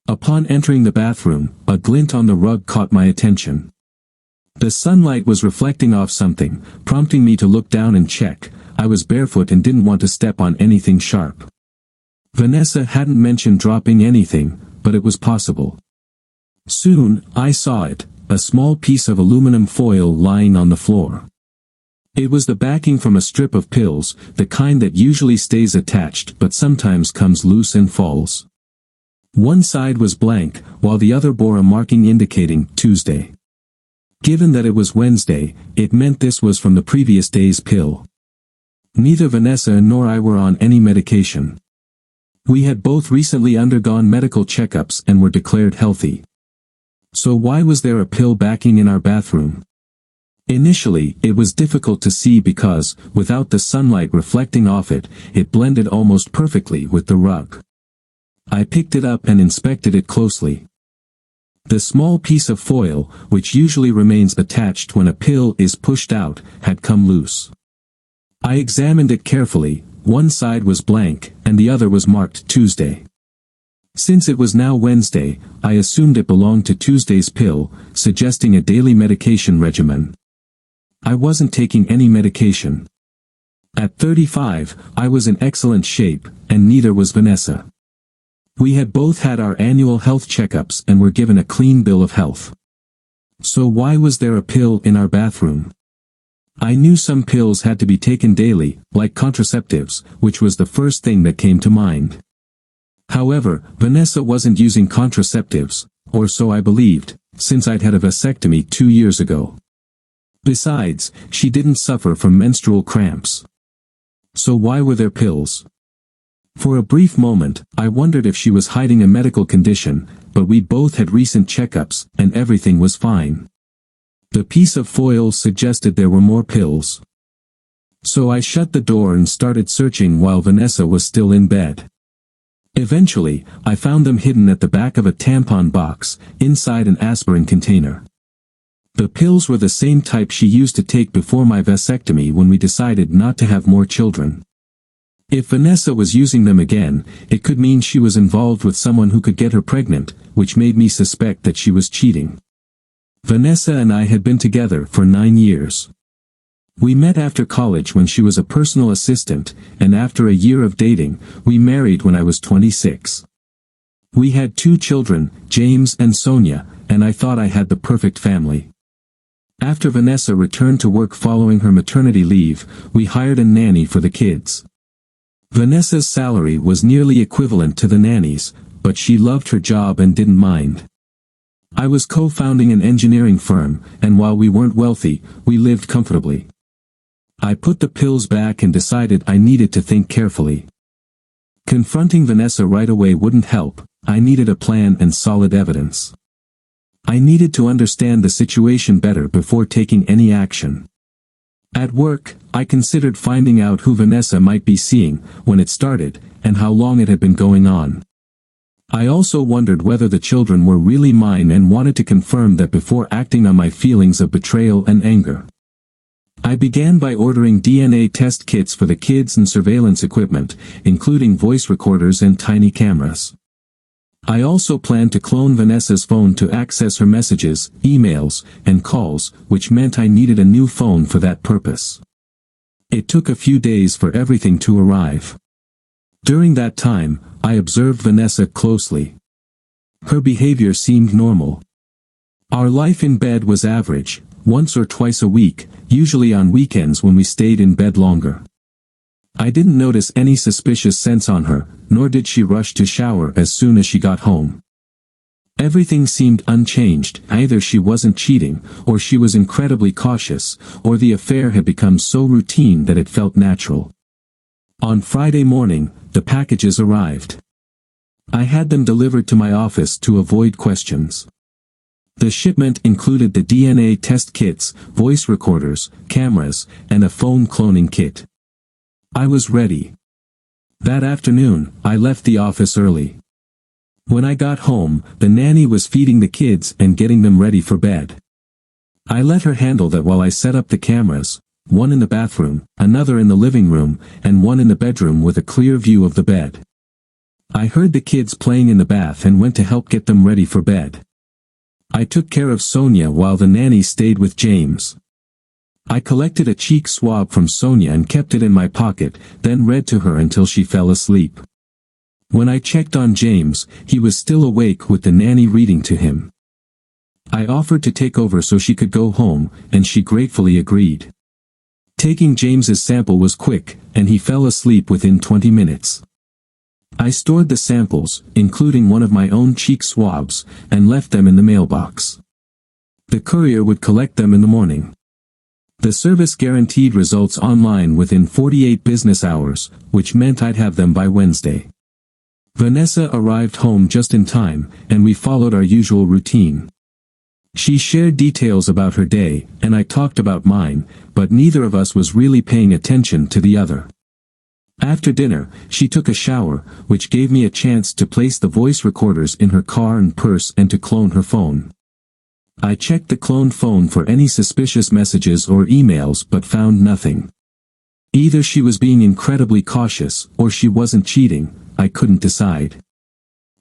Upon entering the bathroom, a glint on the rug caught my attention. The sunlight was reflecting off something, prompting me to look down and check. I was barefoot and didn't want to step on anything sharp. Vanessa hadn't mentioned dropping anything, but it was possible. Soon, I saw it, a small piece of aluminum foil lying on the floor. It was the backing from a strip of pills, the kind that usually stays attached but sometimes comes loose and falls. One side was blank, while the other bore a marking indicating Tuesday. Given that it was Wednesday, it meant this was from the previous day's pill. Neither Vanessa nor I were on any medication. We had both recently undergone medical checkups and were declared healthy. So why was there a pill backing in our bathroom? Initially, it was difficult to see because, without the sunlight reflecting off it, it blended almost perfectly with the rug. I picked it up and inspected it closely. The small piece of foil, which usually remains attached when a pill is pushed out, had come loose. I examined it carefully. One side was blank, and the other was marked Tuesday. Since it was now Wednesday, I assumed it belonged to Tuesday's pill, suggesting a daily medication regimen. I wasn't taking any medication. At 35, I was in excellent shape, and neither was Vanessa. We had both had our annual health checkups and were given a clean bill of health. So why was there a pill in our bathroom? I knew some pills had to be taken daily, like contraceptives, which was the first thing that came to mind. However, Vanessa wasn't using contraceptives, or so I believed, since I'd had a vasectomy 2 years ago. Besides, she didn't suffer from menstrual cramps. So why were there pills? For a brief moment, I wondered if she was hiding a medical condition, but we both had recent checkups, and everything was fine. The piece of foil suggested there were more pills. So I shut the door and started searching while Vanessa was still in bed. Eventually, I found them hidden at the back of a tampon box, inside an aspirin container. The pills were the same type she used to take before my vasectomy when we decided not to have more children. If Vanessa was using them again, it could mean she was involved with someone who could get her pregnant, which made me suspect that she was cheating. Vanessa and I had been together for 9 years. We met after college when she was a personal assistant, and after a year of dating, we married when I was 26. We had 2 children, James and Sonia, and I thought I had the perfect family. After Vanessa returned to work following her maternity leave, we hired a nanny for the kids. Vanessa's salary was nearly equivalent to the nanny's, but she loved her job and didn't mind. I was co-founding an engineering firm, and while we weren't wealthy, we lived comfortably. I put the pills back and decided I needed to think carefully. Confronting Vanessa right away wouldn't help. I needed a plan and solid evidence. I needed to understand the situation better before taking any action. At work, I considered finding out who Vanessa might be seeing, when it started, and how long it had been going on. I also wondered whether the children were really mine and wanted to confirm that before acting on my feelings of betrayal and anger. I began by ordering DNA test kits for the kids and surveillance equipment, including voice recorders and tiny cameras. I also planned to clone Vanessa's phone to access her messages, emails, and calls, which meant I needed a new phone for that purpose. It took a few days for everything to arrive. During that time, I observed Vanessa closely. Her behavior seemed normal. Our life in bed was average, once or twice a week, usually on weekends when we stayed in bed longer. I didn't notice any suspicious scents on her, nor did she rush to shower as soon as she got home. Everything seemed unchanged. Either she wasn't cheating, or she was incredibly cautious, or the affair had become so routine that it felt natural. On Friday morning, the packages arrived. I had them delivered to my office to avoid questions. The shipment included the DNA test kits, voice recorders, cameras, and a phone cloning kit. I was ready. That afternoon, I left the office early. When I got home, the nanny was feeding the kids and getting them ready for bed. I let her handle that while I set up the cameras, one in the bathroom, another in the living room, and one in the bedroom with a clear view of the bed. I heard the kids playing in the bath and went to help get them ready for bed. I took care of Sonia while the nanny stayed with James. I collected a cheek swab from Sonia and kept it in my pocket, then read to her until she fell asleep. When I checked on James, he was still awake with the nanny reading to him. I offered to take over so she could go home, and she gratefully agreed. Taking James's sample was quick, and he fell asleep within 20 minutes. I stored the samples, including one of my own cheek swabs, and left them in the mailbox. The courier would collect them in the morning. The service guaranteed results online within 48 business hours, which meant I'd have them by Wednesday. Vanessa arrived home just in time, and we followed our usual routine. She shared details about her day, and I talked about mine, but neither of us was really paying attention to the other. After dinner, she took a shower, which gave me a chance to place the voice recorders in her car and purse and to clone her phone. I checked the cloned phone for any suspicious messages or emails but found nothing. Either she was being incredibly cautious, or she wasn't cheating. I couldn't decide.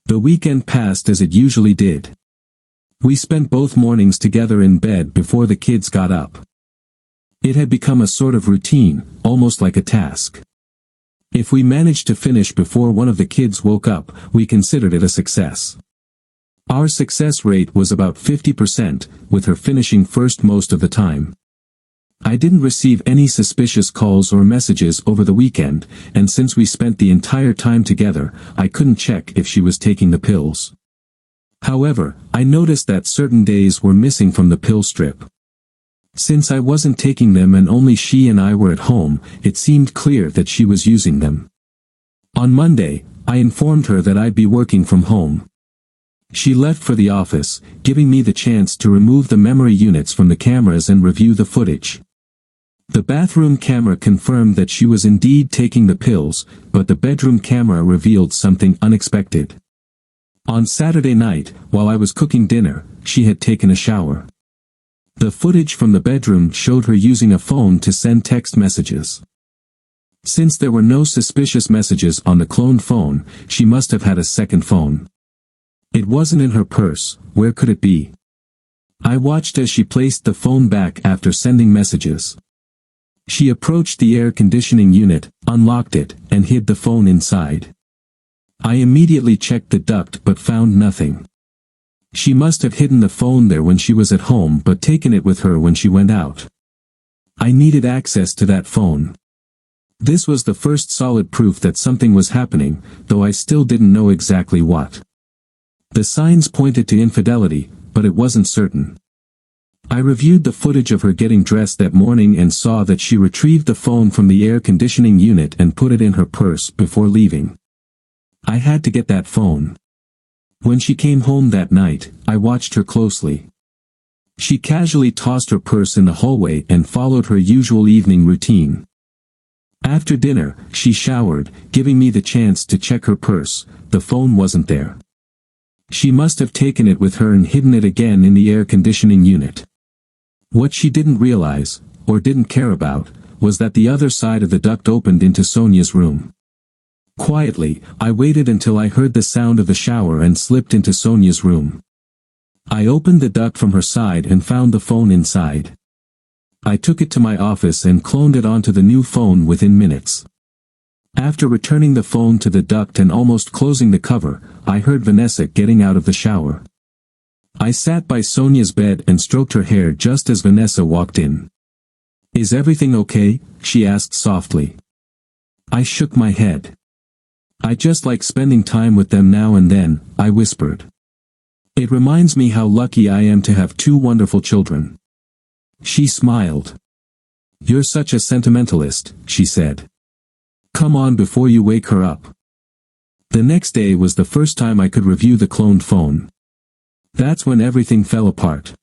The weekend passed as it usually did. We spent both mornings together in bed before the kids got up. It had become a sort of routine, almost like a task. If we managed to finish before one of the kids woke up, we considered it a success. Our success rate was about 50%, with her finishing first most of the time. I didn't receive any suspicious calls or messages over the weekend, and since we spent the entire time together, I couldn't check if she was taking the pills. However, I noticed that certain days were missing from the pill strip. Since I wasn't taking them and only she and I were at home, it seemed clear that she was using them. On Monday, I informed her that I'd be working from home. She left for the office, giving me the chance to remove the memory units from the cameras and review the footage. The bathroom camera confirmed that she was indeed taking the pills, but the bedroom camera revealed something unexpected. On Saturday night, while I was cooking dinner, she had taken a shower. The footage from the bedroom showed her using a phone to send text messages. Since there were no suspicious messages on the cloned phone, she must have had a second phone. It wasn't in her purse. Where could it be? I watched as she placed the phone back after sending messages. She approached the air conditioning unit, unlocked it, and hid the phone inside. I immediately checked the duct but found nothing. She must have hidden the phone there when she was at home but taken it with her when she went out. I needed access to that phone. This was the first solid proof that something was happening, though I still didn't know exactly what. The signs pointed to infidelity, but it wasn't certain. I reviewed the footage of her getting dressed that morning and saw that she retrieved the phone from the air conditioning unit and put it in her purse before leaving. I had to get that phone. When she came home that night, I watched her closely. She casually tossed her purse in the hallway and followed her usual evening routine. After dinner, she showered, giving me the chance to check her purse. The phone wasn't there. She must have taken it with her and hidden it again in the air conditioning unit. What she didn't realize, or didn't care about, was that the other side of the duct opened into Sonia's room. Quietly, I waited until I heard the sound of the shower and slipped into Sonia's room. I opened the duct from her side and found the phone inside. I took it to my office and cloned it onto the new phone within minutes. After returning the phone to the duct and almost closing the cover, I heard Vanessa getting out of the shower. I sat by Sonia's bed and stroked her hair just as Vanessa walked in. "Is everything okay?" she asked softly. I shook my head. "I just like spending time with them now and then," I whispered. "It reminds me how lucky I am to have two wonderful children." She smiled. "You're such a sentimentalist," she said. "Come on before you wake her up." The next day was the first time I could review the cloned phone. That's when everything fell apart.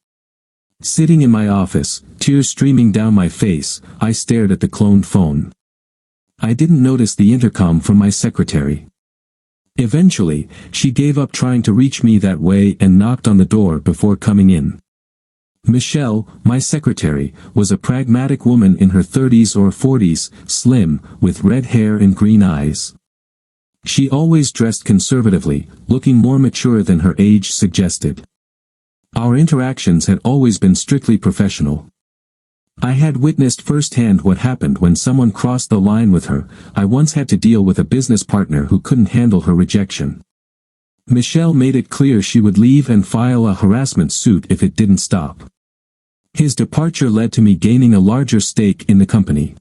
Sitting in my office, tears streaming down my face, I stared at the cloned phone. I didn't notice the intercom from my secretary. Eventually, she gave up trying to reach me that way and knocked on the door before coming in. Michelle, my secretary, was a pragmatic woman in her 30s or 40s, slim, with red hair and green eyes. She always dressed conservatively, looking more mature than her age suggested. Our interactions had always been strictly professional. I had witnessed firsthand what happened when someone crossed the line with her. I once had to deal with a business partner who couldn't handle her rejection. Michel made it clear she would leave and file a harassment suit if it didn't stop. His departure led to me gaining a larger stake in the company.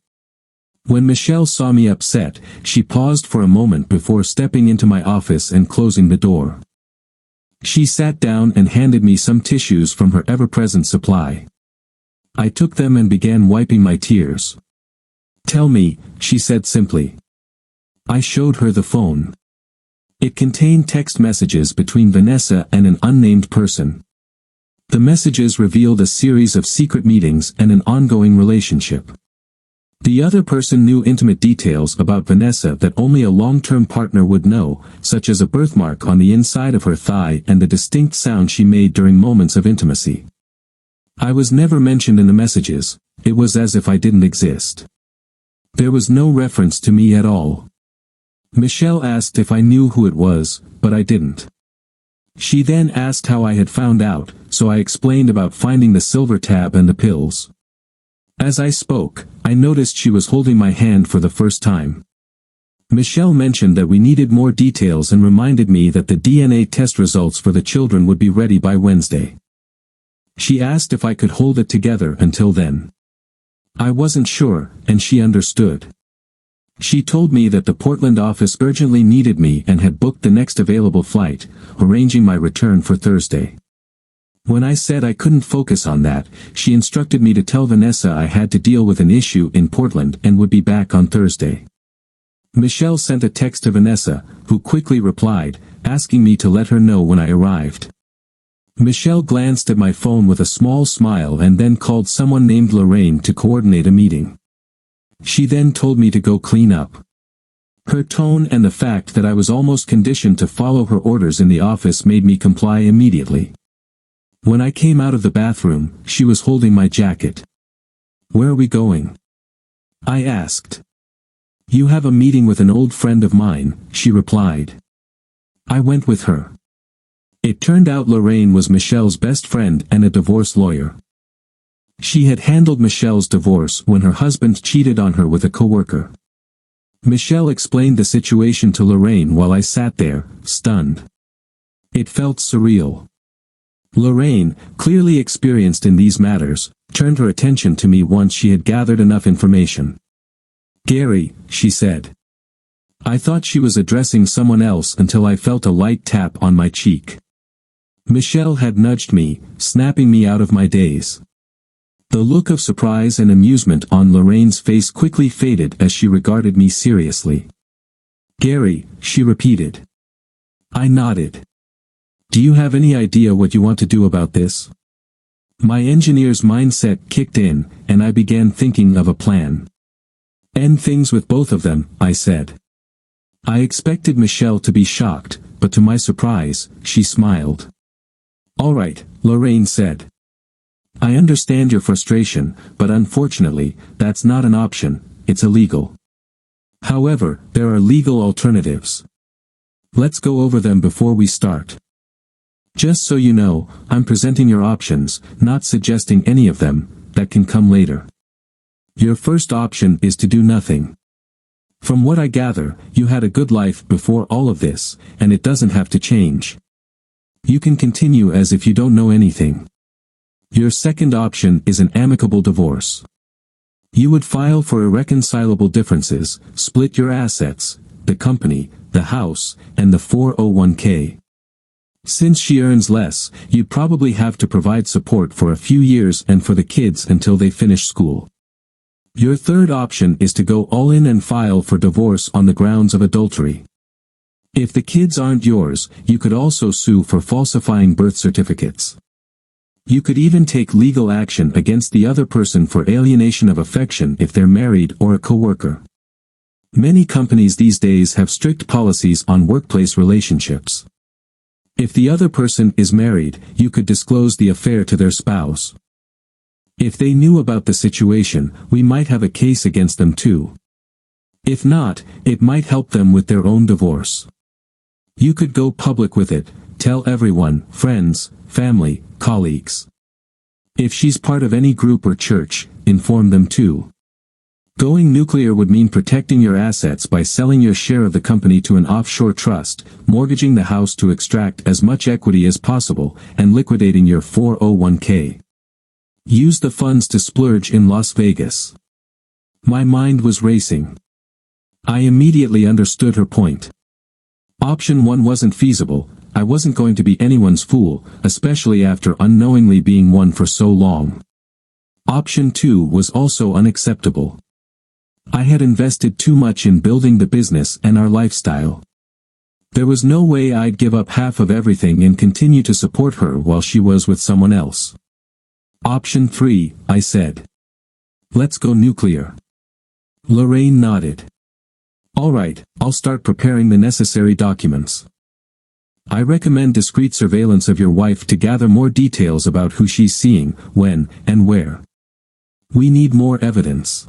When Michelle saw me upset, she paused for a moment before stepping into my office and closing the door. She sat down and handed me some tissues from her ever-present supply. I took them and began wiping my tears. "Tell me," she said simply. I showed her the phone. It contained text messages between Vanessa and an unnamed person. The messages revealed a series of secret meetings and an ongoing relationship. The other person knew intimate details about Vanessa that only a long-term partner would know, such as a birthmark on the inside of her thigh and the distinct sound she made during moments of intimacy. I was never mentioned in the messages. It was as if I didn't exist. There was no reference to me at all. Michelle asked if I knew who it was, but I didn't. She then asked how I had found out, so I explained about finding the silver tab and the pills. As I spoke, I noticed she was holding my hand for the first time. Michelle mentioned that we needed more details and reminded me that the DNA test results for the children would be ready by Wednesday. She asked if I could hold it together until then. I wasn't sure, and she understood. She told me that the Portland office urgently needed me and had booked the next available flight, arranging my return for Thursday. When I said I couldn't focus on that, she instructed me to tell Vanessa I had to deal with an issue in Portland and would be back on Thursday. Michelle sent a text to Vanessa, who quickly replied, asking me to let her know when I arrived. Michelle glanced at my phone with a small smile and then called someone named Lorraine to coordinate a meeting. She then told me to go clean up. Her tone and the fact that I was almost conditioned to follow her orders in the office made me comply immediately. When I came out of the bathroom, she was holding my jacket. "Where are we going?" I asked. "You have a meeting with an old friend of mine," she replied. I went with her. It turned out Lorraine was Michelle's best friend and a divorce lawyer. She had handled Michelle's divorce when her husband cheated on her with a coworker. Michelle explained the situation to Lorraine while I sat there, stunned. It felt surreal. Lorraine, clearly experienced in these matters, turned her attention to me once she had gathered enough information. "Gary," she said. I thought she was addressing someone else until I felt a light tap on my cheek. Michelle had nudged me, snapping me out of my daze. The look of surprise and amusement on Lorraine's face quickly faded as she regarded me seriously. "Gary," she repeated. I nodded. "Do you have any idea what you want to do about this?" My engineer's mindset kicked in, and I began thinking of a plan. "End things with both of them," I said. I expected Michelle to be shocked, but to my surprise, she smiled. "All right," Lorraine said. "I understand your frustration, but unfortunately, that's not an option, it's illegal. However, there are legal alternatives. Let's go over them before we start. Just so you know, I'm presenting your options, not suggesting any of them, that can come later. Your first option is to do nothing. From what I gather, you had a good life before all of this, and it doesn't have to change. You can continue as if you don't know anything. Your second option is an amicable divorce. You would file for irreconcilable differences, split your assets, the company, the house, and the 401k. Since she earns less, you'd probably have to provide support for a few years and for the kids until they finish school. Your third option is to go all in and file for divorce on the grounds of adultery. If the kids aren't yours, you could also sue for falsifying birth certificates. You could even take legal action against the other person for alienation of affection if they're married or a coworker. Many companies these days have strict policies on workplace relationships. If the other person is married, you could disclose the affair to their spouse. If they knew about the situation, we might have a case against them too. If not, it might help them with their own divorce. You could go public with it, tell everyone, friends, family, colleagues. If she's part of any group or church, inform them too. Going nuclear would mean protecting your assets by selling your share of the company to an offshore trust, mortgaging the house to extract as much equity as possible, and liquidating your 401k. Use the funds to splurge in Las Vegas. My mind was racing. I immediately understood her point. Option 1 wasn't feasible. I wasn't going to be anyone's fool, especially after unknowingly being one for so long. Option 2 was also unacceptable. I had invested too much in building the business and our lifestyle. There was no way I'd give up half of everything and continue to support her while she was with someone else. Option 3, I said. Let's go nuclear. Lorraine nodded. All right, I'll start preparing the necessary documents. I recommend discreet surveillance of your wife to gather more details about who she's seeing, when, and where. We need more evidence.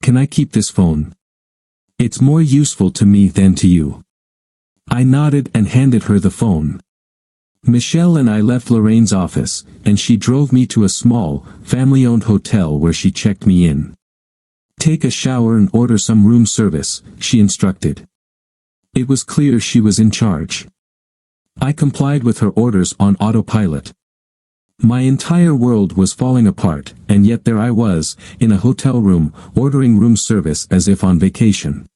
Can I keep this phone? It's more useful to me than to you. I nodded and handed her the phone. Michelle and I left Lorraine's office, and she drove me to a small, family-owned hotel where she checked me in. Take a shower and order some room service, she instructed. It was clear she was in charge. I complied with her orders on autopilot. My entire world was falling apart, and yet there I was, in a hotel room, ordering room service as if on vacation.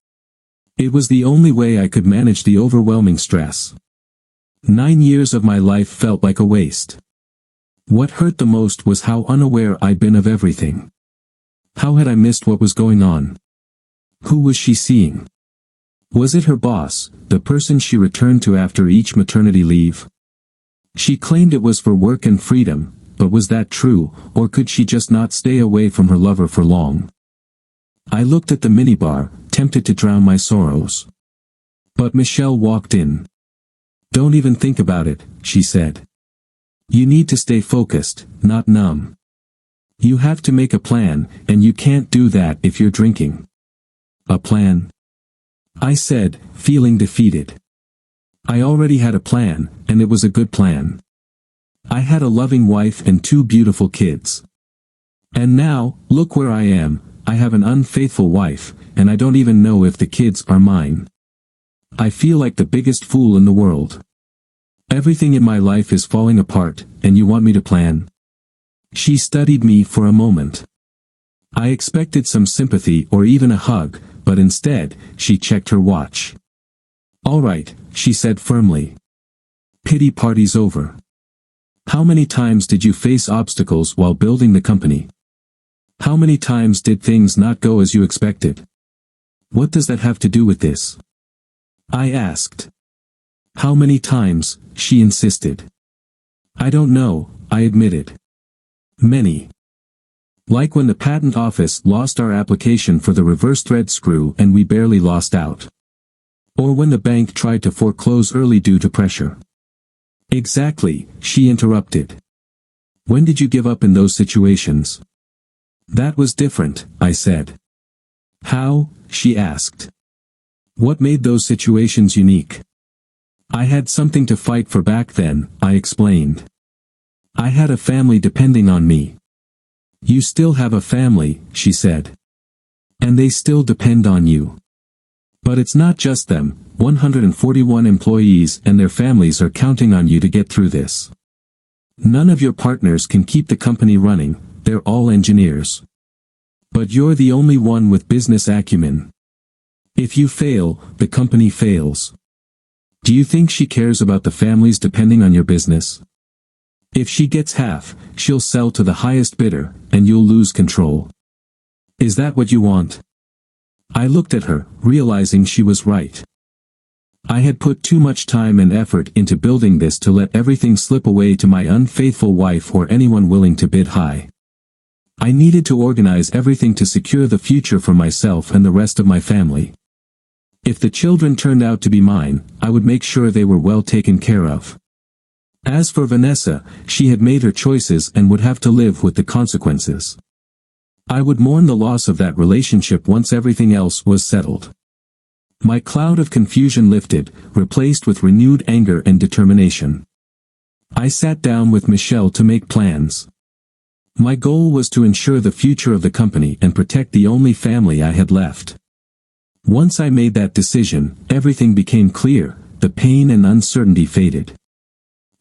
It was the only way I could manage the overwhelming stress. 9 years of my life felt like a waste. What hurt the most was how unaware I'd been of everything. How had I missed what was going on? Who was she seeing? Was it her boss, the person she returned to after each maternity leave? She claimed it was for work and freedom, but was that true, or could she just not stay away from her lover for long? I looked at the minibar, tempted to drown my sorrows. But Michelle walked in. Don't even think about it, she said. You need to stay focused, not numb. You have to make a plan, and you can't do that if you're drinking. A plan? I said, feeling defeated. I already had a plan, and it was a good plan. I had a loving wife and 2 beautiful kids. And now, look where I am, I have an unfaithful wife, and I don't even know if the kids are mine. I feel like the biggest fool in the world. Everything in my life is falling apart, and you want me to plan? She studied me for a moment. I expected some sympathy or even a hug, but instead, she checked her watch. All right, she said firmly. Pity party's over. How many times did you face obstacles while building the company? How many times did things not go as you expected? What does that have to do with this? I asked. How many times, she insisted. I don't know, I admitted. Many. Like when the patent office lost our application for the reverse thread screw and we barely lost out. Or when the bank tried to foreclose early due to pressure. Exactly, she interrupted. When did you give up in those situations? That was different, I said. How? She asked. What made those situations unique? I had something to fight for back then, I explained. I had a family depending on me. You still have a family, she said. And they still depend on you. But it's not just them, 141 employees and their families are counting on you to get through this. None of your partners can keep the company running, they're all engineers. But you're the only one with business acumen. If you fail, the company fails. Do you think she cares about the families depending on your business? If she gets half, she'll sell to the highest bidder, and you'll lose control. Is that what you want? I looked at her, realizing she was right. I had put too much time and effort into building this to let everything slip away to my unfaithful wife or anyone willing to bid high. I needed to organize everything to secure the future for myself and the rest of my family. If the children turned out to be mine, I would make sure they were well taken care of. As for Vanessa, she had made her choices and would have to live with the consequences. I would mourn the loss of that relationship once everything else was settled. My cloud of confusion lifted, replaced with renewed anger and determination. I sat down with Michelle to make plans. My goal was to ensure the future of the company and protect the only family I had left. Once I made that decision, everything became clear, the pain and uncertainty faded.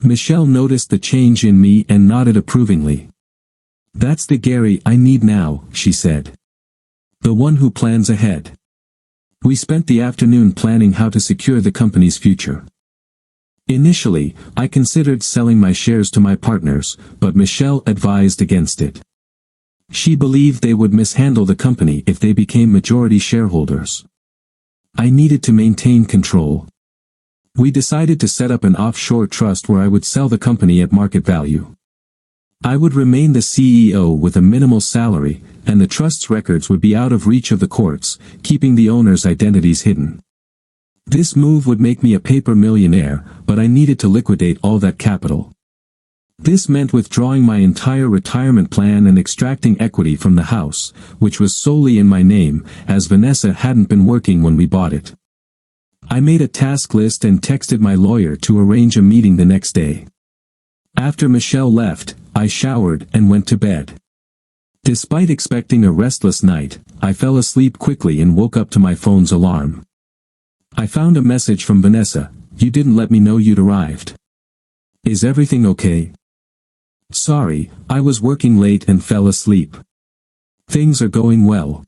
Michelle noticed the change in me and nodded approvingly. "That's the Gary I need now," she said. "The one who plans ahead." We spent the afternoon planning how to secure the company's future. Initially, I considered selling my shares to my partners, but Michelle advised against it. She believed they would mishandle the company if they became majority shareholders. I needed to maintain control. We decided to set up an offshore trust where I would sell the company at market value. I would remain the CEO with a minimal salary, and the trust's records would be out of reach of the courts, keeping the owners' identities hidden. This move would make me a paper millionaire, but I needed to liquidate all that capital. This meant withdrawing my entire retirement plan and extracting equity from the house, which was solely in my name, as Vanessa hadn't been working when we bought it. I made a task list and texted my lawyer to arrange a meeting the next day. After Michelle left, I showered and went to bed. Despite expecting a restless night, I fell asleep quickly and woke up to my phone's alarm. I found a message from Vanessa. "You didn't let me know you'd arrived. Is everything okay?" "Sorry, I was working late and fell asleep. Things are going well.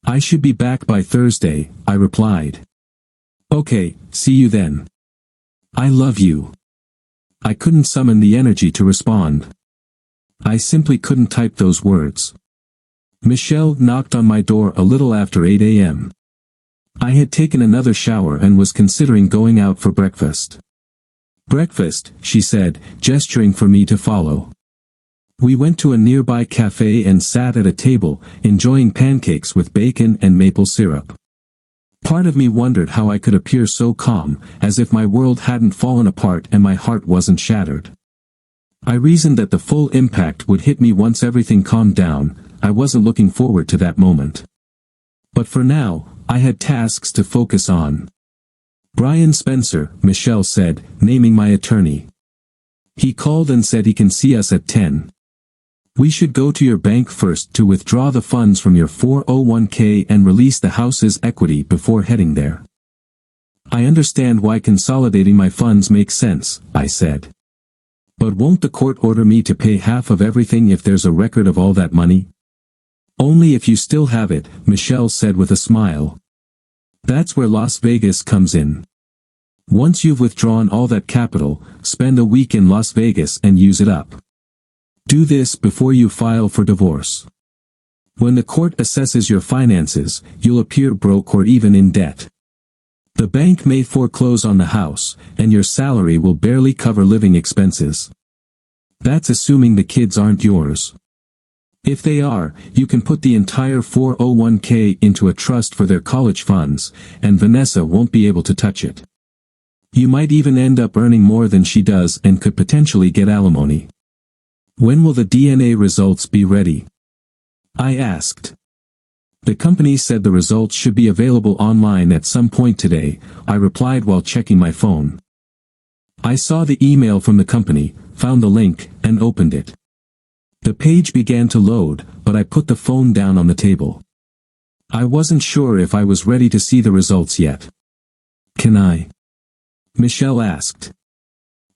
I should be back by Thursday," I replied. "Okay, see you then. I love you." I couldn't summon the energy to respond. I simply couldn't type those words. Michelle knocked on my door a little after 8 a.m. I had taken another shower and was considering going out for breakfast. "Breakfast," she said, gesturing for me to follow. We went to a nearby cafe and sat at a table, enjoying pancakes with bacon and maple syrup. Part of me wondered how I could appear so calm, as if my world hadn't fallen apart and my heart wasn't shattered. I reasoned that the full impact would hit me once everything calmed down. I wasn't looking forward to that moment. But for now, I had tasks to focus on. "Brian Spencer," Michelle said, naming my attorney. "He called and said he can see us at 10. We should go to your bank first to withdraw the funds from your 401k and release the house's equity before heading there." "I understand why consolidating my funds makes sense," I said. "But won't the court order me to pay half of everything if there's a record of all that money?" "Only if you still have it," Michelle said with a smile. "That's where Las Vegas comes in. Once you've withdrawn all that capital, spend a week in Las Vegas and use it up. Do this before you file for divorce. When the court assesses your finances, you'll appear broke or even in debt. The bank may foreclose on the house, and your salary will barely cover living expenses. That's assuming the kids aren't yours. If they are, you can put the entire 401k into a trust for their college funds, and Vanessa won't be able to touch it. You might even end up earning more than she does and could potentially get alimony." "When will the DNA results be ready?" I asked. "The company said the results should be available online at some point today," I replied while checking my phone. I saw the email from the company, found the link, and opened it. The page began to load, but I put the phone down on the table. I wasn't sure if I was ready to see the results yet. "Can I?" Michelle asked.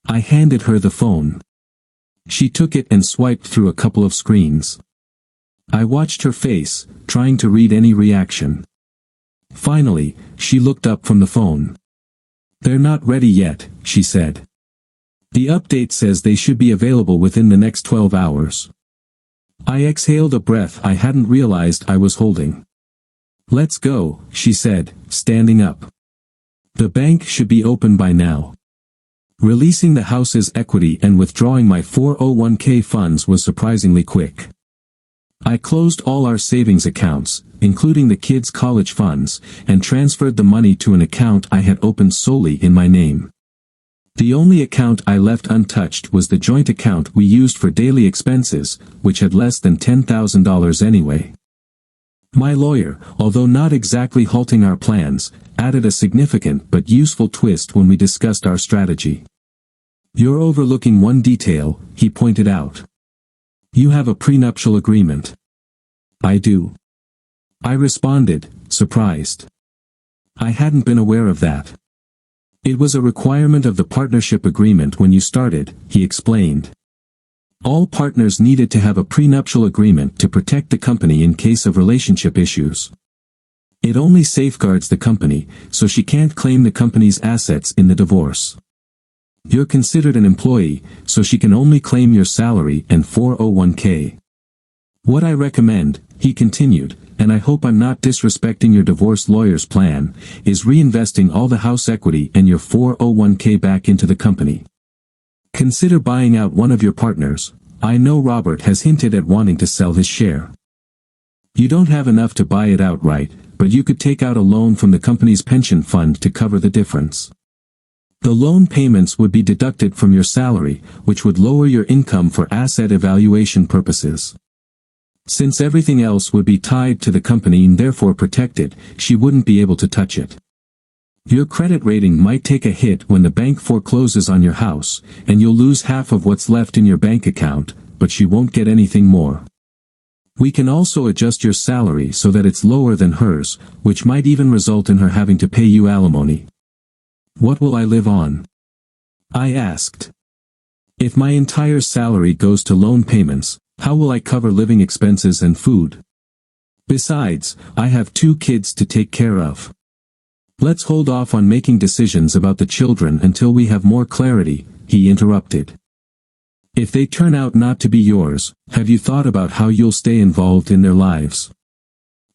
I handed her the phone. She took it and swiped through a couple of screens. I watched her face, trying to read any reaction. Finally, she looked up from the phone. "They're not ready yet," she said. "The update says they should be available within the next 12 hours. I exhaled a breath I hadn't realized I was holding. "Let's go," she said, standing up. "The bank should be open by now." Releasing the house's equity and withdrawing my 401k funds was surprisingly quick. I closed all our savings accounts, including the kids' college funds, and transferred the money to an account I had opened solely in my name. The only account I left untouched was the joint account we used for daily expenses, which had less than $10,000 anyway. My lawyer, although not exactly halting our plans, added a significant but useful twist when we discussed our strategy. "You're overlooking one detail," he pointed out. "You have a prenuptial agreement." "I do," I responded, surprised. I hadn't been aware of that. "It was a requirement of the partnership agreement when you started," he explained. "All partners needed to have a prenuptial agreement to protect the company in case of relationship issues. It only safeguards the company, so she can't claim the company's assets in the divorce. You're considered an employee, so she can only claim your salary and 401k. What I recommend," he continued, "and I hope I'm not disrespecting your divorce lawyer's plan, is reinvesting all the house equity and your 401k back into the company. Consider buying out one of your partners. I know Robert has hinted at wanting to sell his share. You don't have enough to buy it outright, but you could take out a loan from the company's pension fund to cover the difference. The loan payments would be deducted from your salary, which would lower your income for asset evaluation purposes. Since everything else would be tied to the company and therefore protected, she wouldn't be able to touch it. Your credit rating might take a hit when the bank forecloses on your house, and you'll lose half of what's left in your bank account, but she won't get anything more. We can also adjust your salary so that it's lower than hers, which might even result in her having to pay you alimony." "What will I live on?" I asked. "If my entire salary goes to loan payments, how will I cover living expenses and food? Besides, I have 2 kids to take care of." "Let's hold off on making decisions about the children until we have more clarity," he interrupted. "If they turn out not to be yours, have you thought about how you'll stay involved in their lives?"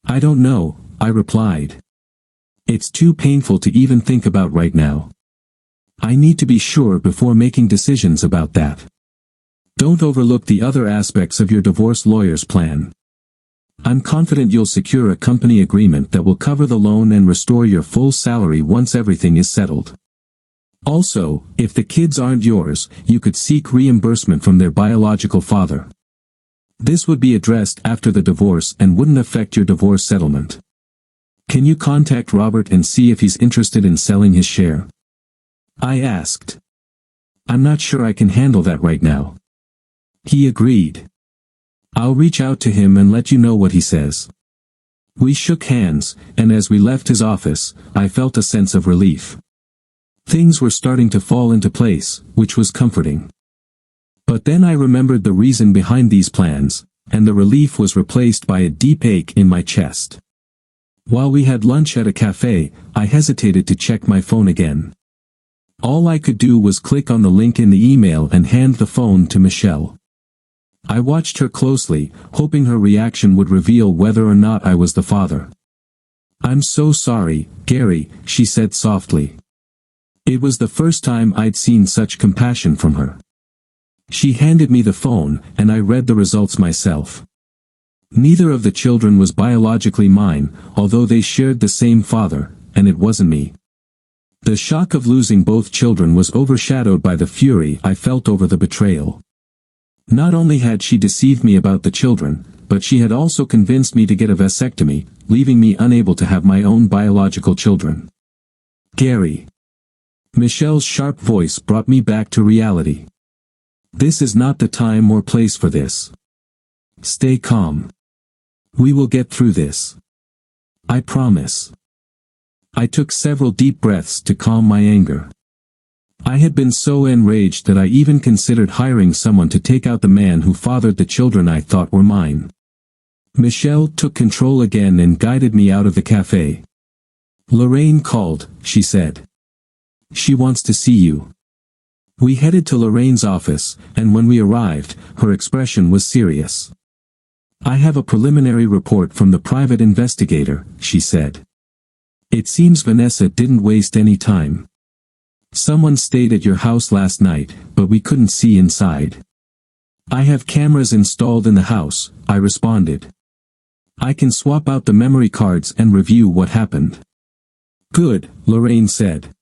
"I don't know," I replied. "It's too painful to even think about right now. I need to be sure before making decisions about that. Don't overlook the other aspects of your divorce lawyer's plan. I'm confident you'll secure a company agreement that will cover the loan and restore your full salary once everything is settled. Also, if the kids aren't yours, you could seek reimbursement from their biological father. This would be addressed after the divorce and wouldn't affect your divorce settlement. Can you contact Robert and see if he's interested in selling his share?" I asked. "I'm not sure I can handle that right now." He agreed. "I'll reach out to him and let you know what he says." We shook hands, and as we left his office, I felt a sense of relief. Things were starting to fall into place, which was comforting. But then I remembered the reason behind these plans, and the relief was replaced by a deep ache in my chest. While we had lunch at a cafe, I hesitated to check my phone again. All I could do was click on the link in the email and hand the phone to Michelle. I watched her closely, hoping her reaction would reveal whether or not I was the father. "I'm so sorry, Gary," she said softly. It was the first time I'd seen such compassion from her. She handed me the phone, and I read the results myself. Neither of the children was biologically mine, although they shared the same father, and it wasn't me. The shock of losing both children was overshadowed by the fury I felt over the betrayal. Not only had she deceived me about the children, but she had also convinced me to get a vasectomy, leaving me unable to have my own biological children. "Gary." Michelle's sharp voice brought me back to reality. "This is not the time or place for this. Stay calm. We will get through this. I promise." I took several deep breaths to calm my anger. I had been so enraged that I even considered hiring someone to take out the man who fathered the children I thought were mine. Michelle took control again and guided me out of the cafe. "Lorraine called," she said. "She wants to see you." We headed to Lorraine's office, and when we arrived, her expression was serious. "I have a preliminary report from the private investigator," she said. "It seems Vanessa didn't waste any time. Someone stayed at your house last night, but we couldn't see inside." "I have cameras installed in the house," I responded. "I can swap out the memory cards and review what happened." "Good," Lorraine said.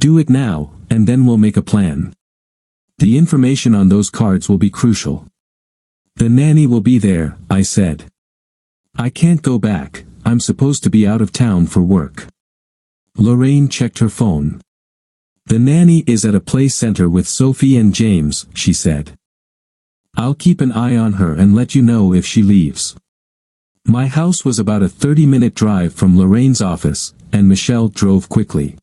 Do it now, and then we'll make a plan. The information on those cards will be crucial. The nanny will be there, I said. I can't go back, I'm supposed to be out of town for work. Lorraine checked her phone. The nanny is at a play center with Sophie and James, she said. I'll keep an eye on her and let you know if she leaves. My house was about a 30-minute drive from Lorraine's office, and Michelle drove quickly.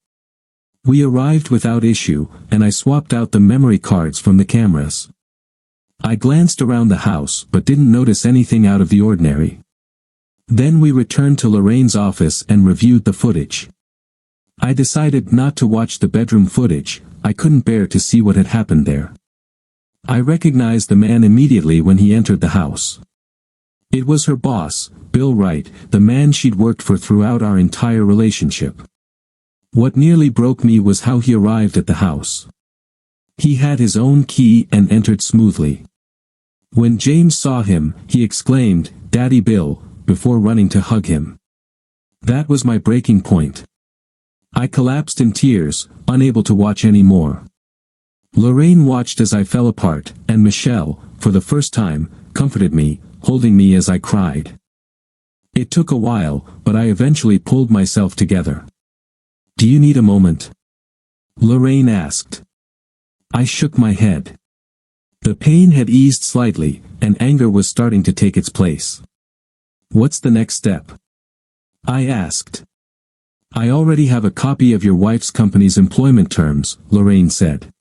We arrived without issue, and I swapped out the memory cards from the cameras. I glanced around the house but didn't notice anything out of the ordinary. Then we returned to Lorraine's office and reviewed the footage. I decided not to watch the bedroom footage, I couldn't bear to see what had happened there. I recognized the man immediately when he entered the house. It was her boss, Bill Wright, the man she'd worked for throughout our entire relationship. What nearly broke me was how he arrived at the house. He had his own key and entered smoothly. When James saw him, he exclaimed, "Daddy Bill," before running to hug him. That was my breaking point. I collapsed in tears, unable to watch any more. Lorraine watched as I fell apart, and Michelle, for the first time, comforted me, holding me as I cried. It took a while, but I eventually pulled myself together. "Do you need a moment?" Lorraine asked. I shook my head. The pain had eased slightly, and anger was starting to take its place. "What's the next step?" I asked. "I already have a copy of your wife's company's employment terms," Lorraine said.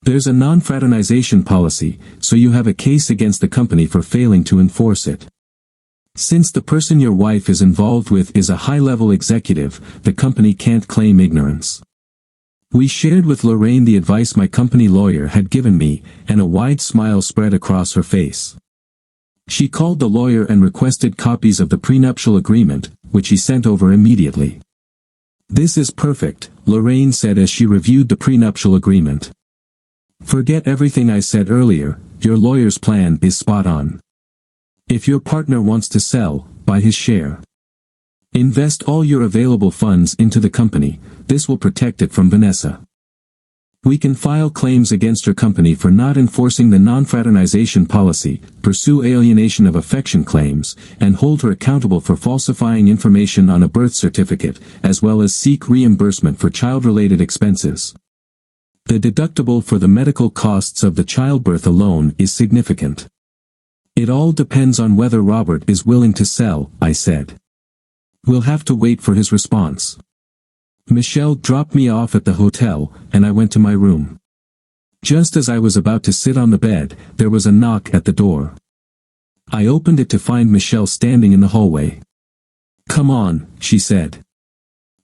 "There's a non-fraternization policy, so you have a case against the company for failing to enforce it. Since the person your wife is involved with is a high-level executive, the company can't claim ignorance." We shared with Lorraine the advice my company lawyer had given me, and a wide smile spread across her face. She called the lawyer and requested copies of the prenuptial agreement, which he sent over immediately. "This is perfect," Lorraine said as she reviewed the prenuptial agreement. "Forget everything I said earlier, your lawyer's plan is spot on. If your partner wants to sell, buy his share. Invest all your available funds into the company, this will protect it from Vanessa. We can file claims against her company for not enforcing the non-fraternization policy, pursue alienation of affection claims, and hold her accountable for falsifying information on a birth certificate, as well as seek reimbursement for child-related expenses. The deductible for the medical costs of the childbirth alone is significant. It all depends on whether Robert is willing to sell," I said. "We'll have to wait for his response." Michelle dropped me off at the hotel, and I went to my room. Just as I was about to sit on the bed, there was a knock at the door. I opened it to find Michelle standing in the hallway. "Come on," she said.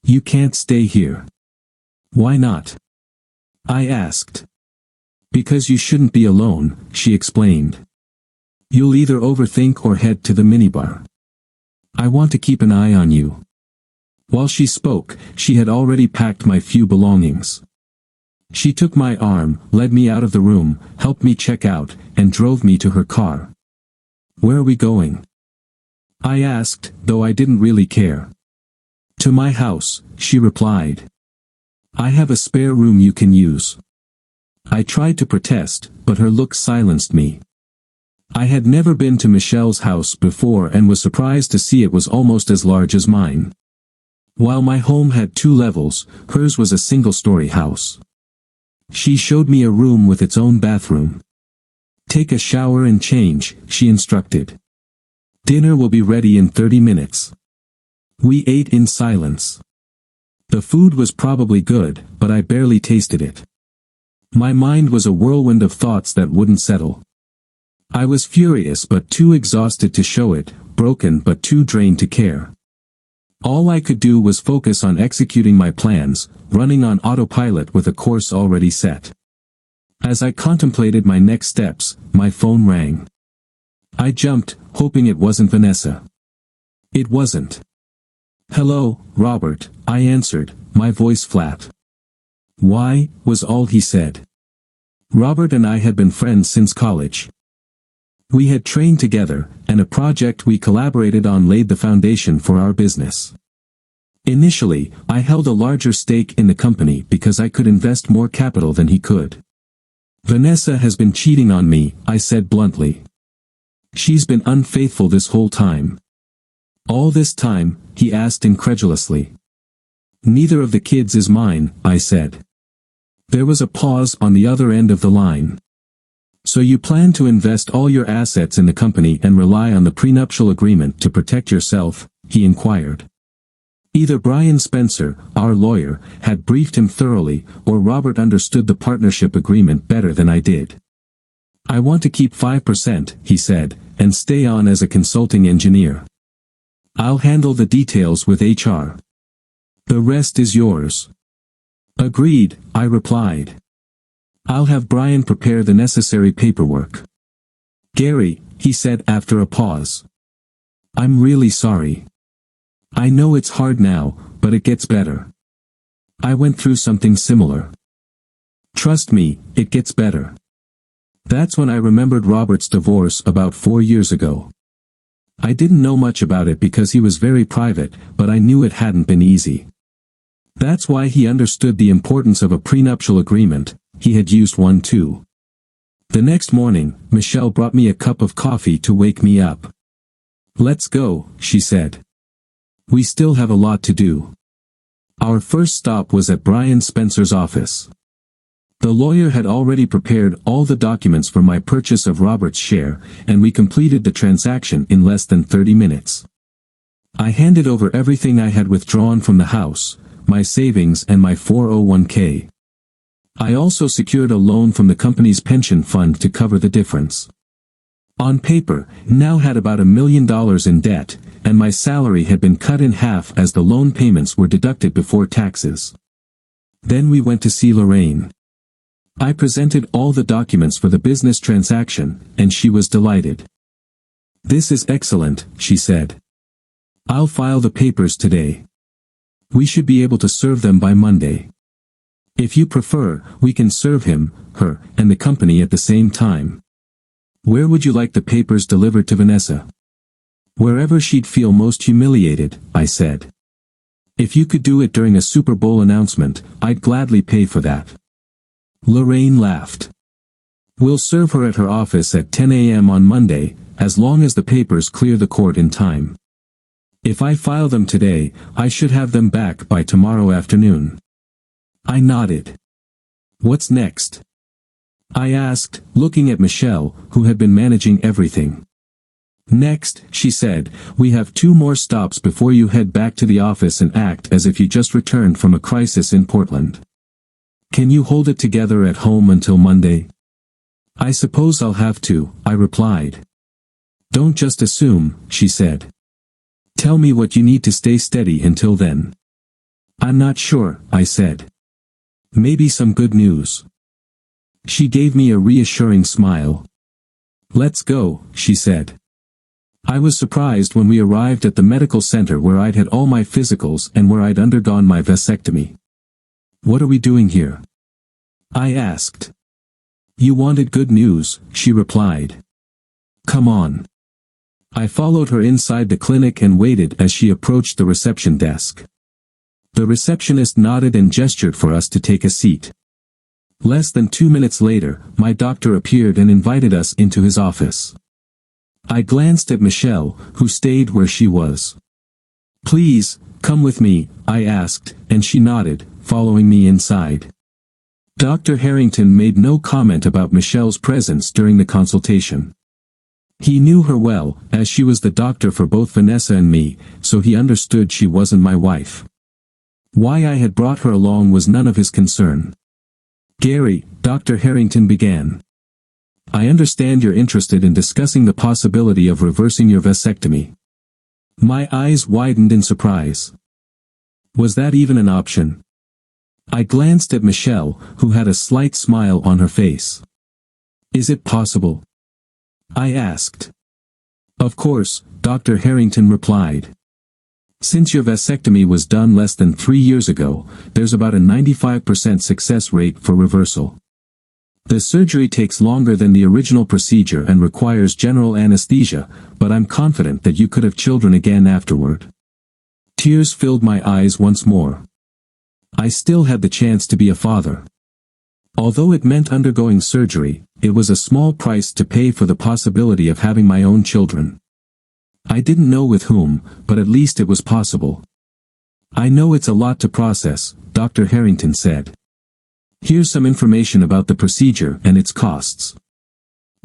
"You can't stay here." "Why not?" I asked. "Because you shouldn't be alone," she explained. "You'll either overthink or head to the minibar. I want to keep an eye on you." While she spoke, she had already packed my few belongings. She took my arm, led me out of the room, helped me check out, and drove me to her car. "Where are we going?" I asked, though I didn't really care. "To my house," she replied. "I have a spare room you can use." I tried to protest, but her look silenced me. I had never been to Michelle's house before and was surprised to see it was almost as large as mine. While my home had 2 levels, hers was a single-story house. She showed me a room with its own bathroom. "Take a shower and change," she instructed. "Dinner will be ready in 30 minutes." We ate in silence. The food was probably good, but I barely tasted it. My mind was a whirlwind of thoughts that wouldn't settle. I was furious but too exhausted to show it, broken but too drained to care. All I could do was focus on executing my plans, running on autopilot with a course already set. As I contemplated my next steps, my phone rang. I jumped, hoping it wasn't Vanessa. It wasn't. "Hello, Robert," I answered, my voice flat. "Why?" was all he said. Robert and I had been friends since college. We had trained together, and a project we collaborated on laid the foundation for our business. Initially, I held a larger stake in the company because I could invest more capital than he could. Vanessa has been cheating on me, I said bluntly. She's been unfaithful this whole time. All this time, he asked incredulously. Neither of the kids is mine, I said. There was a pause on the other end of the line. So you plan to invest all your assets in the company and rely on the prenuptial agreement to protect yourself? He inquired. Either Brian Spencer, our lawyer, had briefed him thoroughly, or Robert understood the partnership agreement better than I did. I want to keep 5%, he said, and stay on as a consulting engineer. I'll handle the details with HR. The rest is yours. Agreed, I replied. I'll have Brian prepare the necessary paperwork. Gary, he said after a pause. I'm really sorry. I know it's hard now, but it gets better. I went through something similar. Trust me, it gets better. That's when I remembered Robert's divorce about 4 years ago. I didn't know much about it because he was very private, but I knew it hadn't been easy. That's why he understood the importance of a prenuptial agreement. He had used one too. The next morning, Michelle brought me a cup of coffee to wake me up. Let's go, she said. We still have a lot to do. Our first stop was at Brian Spencer's office. The lawyer had already prepared all the documents for my purchase of Robert's share, and we completed the transaction in less than 30 minutes. I handed over everything I had withdrawn from the house, my savings and my 401k. I also secured a loan from the company's pension fund to cover the difference. On paper, now had about $1 million in debt, and my salary had been cut in half as the loan payments were deducted before taxes. Then we went to see Lorraine. I presented all the documents for the business transaction, and she was delighted. This is excellent, she said. I'll file the papers today. We should be able to serve them by Monday. If you prefer, we can serve him, her, and the company at the same time. Where would you like the papers delivered to Vanessa? Wherever she'd feel most humiliated, I said. If you could do it during a Super Bowl announcement, I'd gladly pay for that. Lorraine laughed. We'll serve her at her office at 10 a.m. on Monday, as long as the papers clear the court in time. If I file them today, I should have them back by tomorrow afternoon. I nodded. What's next? I asked, looking at Michelle, who had been managing everything. Next, she said, we have 2 more stops before you head back to the office and act as if you just returned from a crisis in Portland. Can you hold it together at home until Monday? I suppose I'll have to, I replied. Don't just assume, she said. Tell me what you need to stay steady until then. I'm not sure, I said. Maybe some good news. She gave me a reassuring smile. Let's go, she said. I was surprised when we arrived at the medical center where I'd had all my physicals and where I'd undergone my vasectomy. What are we doing here? I asked. You wanted good news, she replied. Come on. I followed her inside the clinic and waited as she approached the reception desk. The receptionist nodded and gestured for us to take a seat. Less than 2 minutes later, my doctor appeared and invited us into his office. I glanced at Michelle, who stayed where she was. Please, come with me, I asked, and she nodded, following me inside. Dr. Harrington made no comment about Michelle's presence during the consultation. He knew her well, as she was the doctor for both Vanessa and me, so he understood she wasn't my wife. Why I had brought her along was none of his concern. Gary, Dr. Harrington began. I understand you're interested in discussing the possibility of reversing your vasectomy. My eyes widened in surprise. Was that even an option? I glanced at Michelle, who had a slight smile on her face. Is it possible? I asked. Of course, Dr. Harrington replied. Since your vasectomy was done less than 3 years ago, there's about a 95% success rate for reversal. The surgery takes longer than the original procedure and requires general anesthesia, but I'm confident that you could have children again afterward. Tears filled my eyes once more. I still had the chance to be a father. Although it meant undergoing surgery, it was a small price to pay for the possibility of having my own children. I didn't know with whom, but at least it was possible. I know it's a lot to process, Dr. Harrington said. Here's some information about the procedure and its costs.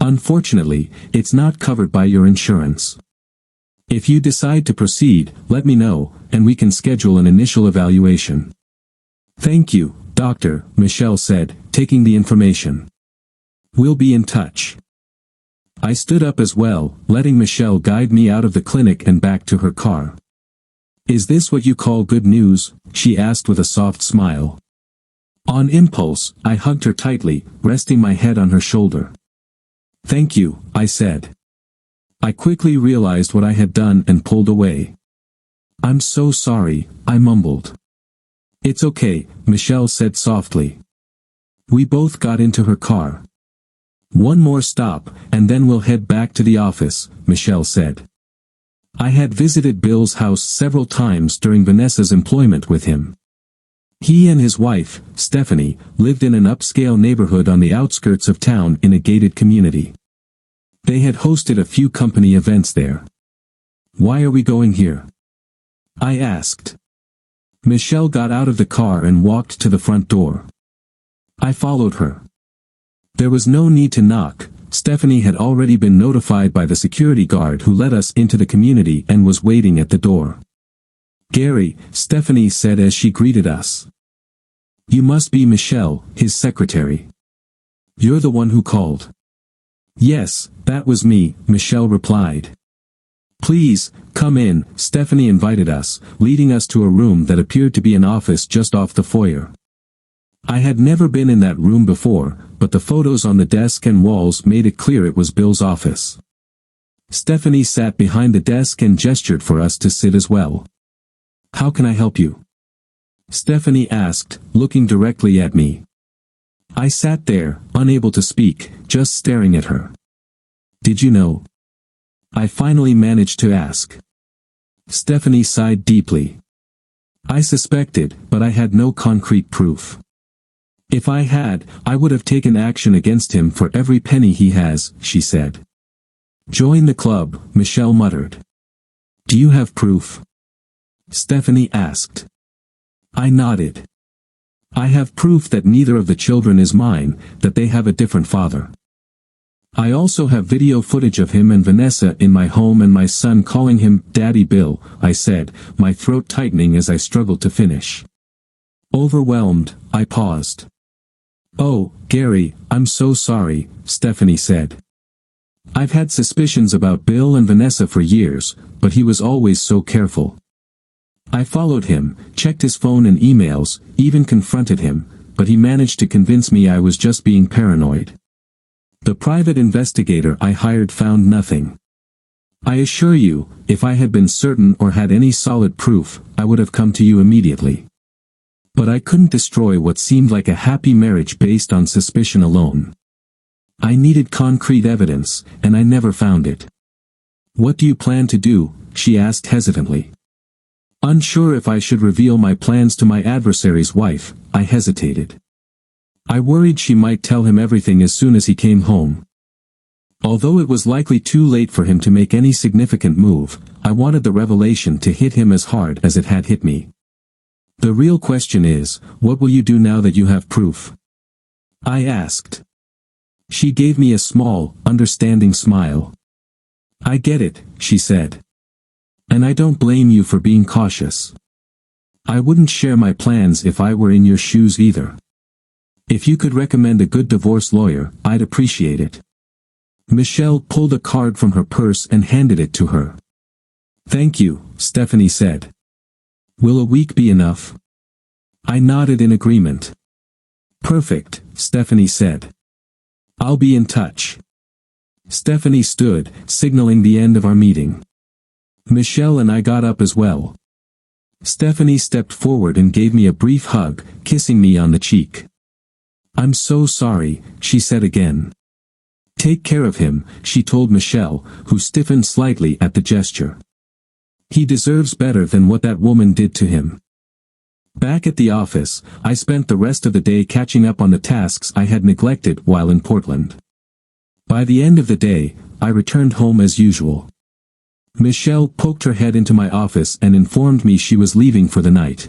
Unfortunately, it's not covered by your insurance. If you decide to proceed, let me know, and we can schedule an initial evaluation. Thank you, Doctor, Michelle said, taking the information. We'll be in touch. I stood up as well, letting Michelle guide me out of the clinic and back to her car. Is this what you call good news? She asked with a soft smile. On impulse, I hugged her tightly, resting my head on her shoulder. Thank you, I said. I quickly realized what I had done and pulled away. I'm so sorry, I mumbled. It's okay, Michelle said softly. We both got into her car. One more stop, and then we'll head back to the office, Michelle said. I had visited Bill's house several times during Vanessa's employment with him. He and his wife, Stephanie, lived in an upscale neighborhood on the outskirts of town in a gated community. They had hosted a few company events there. Why are we going here? I asked. Michelle got out of the car and walked to the front door. I followed her. There was no need to knock. Stephanie had already been notified by the security guard who let us into the community and was waiting at the door. Gary, Stephanie said as she greeted us. You must be Michelle, his secretary. You're the one who called. Yes, that was me, Michelle replied. Please, come in, Stephanie invited us, leading us to a room that appeared to be an office just off the foyer. I had never been in that room before, but the photos on the desk and walls made it clear it was Bill's office. Stephanie sat behind the desk and gestured for us to sit as well. How can I help you? Stephanie asked, looking directly at me. I sat there, unable to speak, just staring at her. Did you know? I finally managed to ask. Stephanie sighed deeply. I suspected, but I had no concrete proof. If I had, I would have taken action against him for every penny he has, she said. Join the club, Michelle muttered. Do you have proof? Stephanie asked. I nodded. I have proof that neither of the children is mine, that they have a different father. I also have video footage of him and Vanessa in my home and my son calling him Daddy Bill, I said, my throat tightening as I struggled to finish. Overwhelmed, I paused. Oh, Gary, I'm so sorry, Stephanie said. I've had suspicions about Bill and Vanessa for years, but he was always so careful. I followed him, checked his phone and emails, even confronted him, but he managed to convince me I was just being paranoid. The private investigator I hired found nothing. I assure you, if I had been certain or had any solid proof, I would have come to you immediately. But I couldn't destroy what seemed like a happy marriage based on suspicion alone. I needed concrete evidence, and I never found it. What do you plan to do? She asked hesitantly. Unsure if I should reveal my plans to my adversary's wife, I hesitated. I worried she might tell him everything as soon as he came home. Although it was likely too late for him to make any significant move, I wanted the revelation to hit him as hard as it had hit me. The real question is, what will you do now that you have proof? I asked. She gave me a small, understanding smile. I get it, she said. And I don't blame you for being cautious. I wouldn't share my plans if I were in your shoes either. If you could recommend a good divorce lawyer, I'd appreciate it. Michelle pulled a card from her purse and handed it to her. Thank you, Stephanie said. Will a week be enough? I nodded in agreement. Perfect, Stephanie said. I'll be in touch. Stephanie stood, signaling the end of our meeting. Michelle and I got up as well. Stephanie stepped forward and gave me a brief hug, kissing me on the cheek. I'm so sorry, she said again. Take care of him, she told Michelle, who stiffened slightly at the gesture. He deserves better than what that woman did to him. Back at the office, I spent the rest of the day catching up on the tasks I had neglected while in Portland. By the end of the day, I returned home as usual. Michelle poked her head into my office and informed me she was leaving for the night.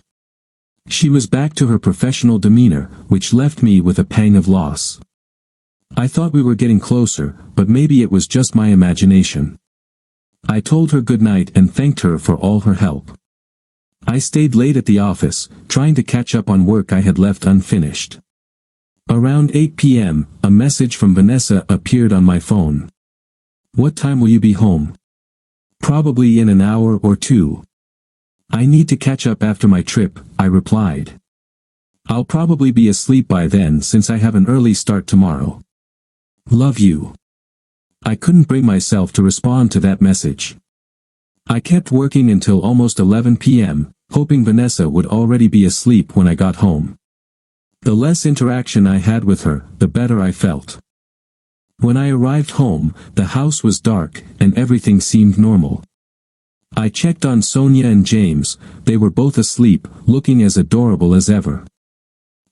She was back to her professional demeanor, which left me with a pang of loss. I thought we were getting closer, but maybe it was just my imagination. I told her good night and thanked her for all her help. I stayed late at the office, trying to catch up on work I had left unfinished. Around 8 p.m., a message from Vanessa appeared on my phone. "What time will you be home?" "Probably in an hour or two." "I need to catch up after my trip," I replied. "I'll probably be asleep by then since I have an early start tomorrow. Love you." I couldn't bring myself to respond to that message. I kept working until almost 11 p.m., hoping Vanessa would already be asleep when I got home. The less interaction I had with her, the better I felt. When I arrived home, the house was dark, and everything seemed normal. I checked on Sonia and James. They were both asleep, looking as adorable as ever.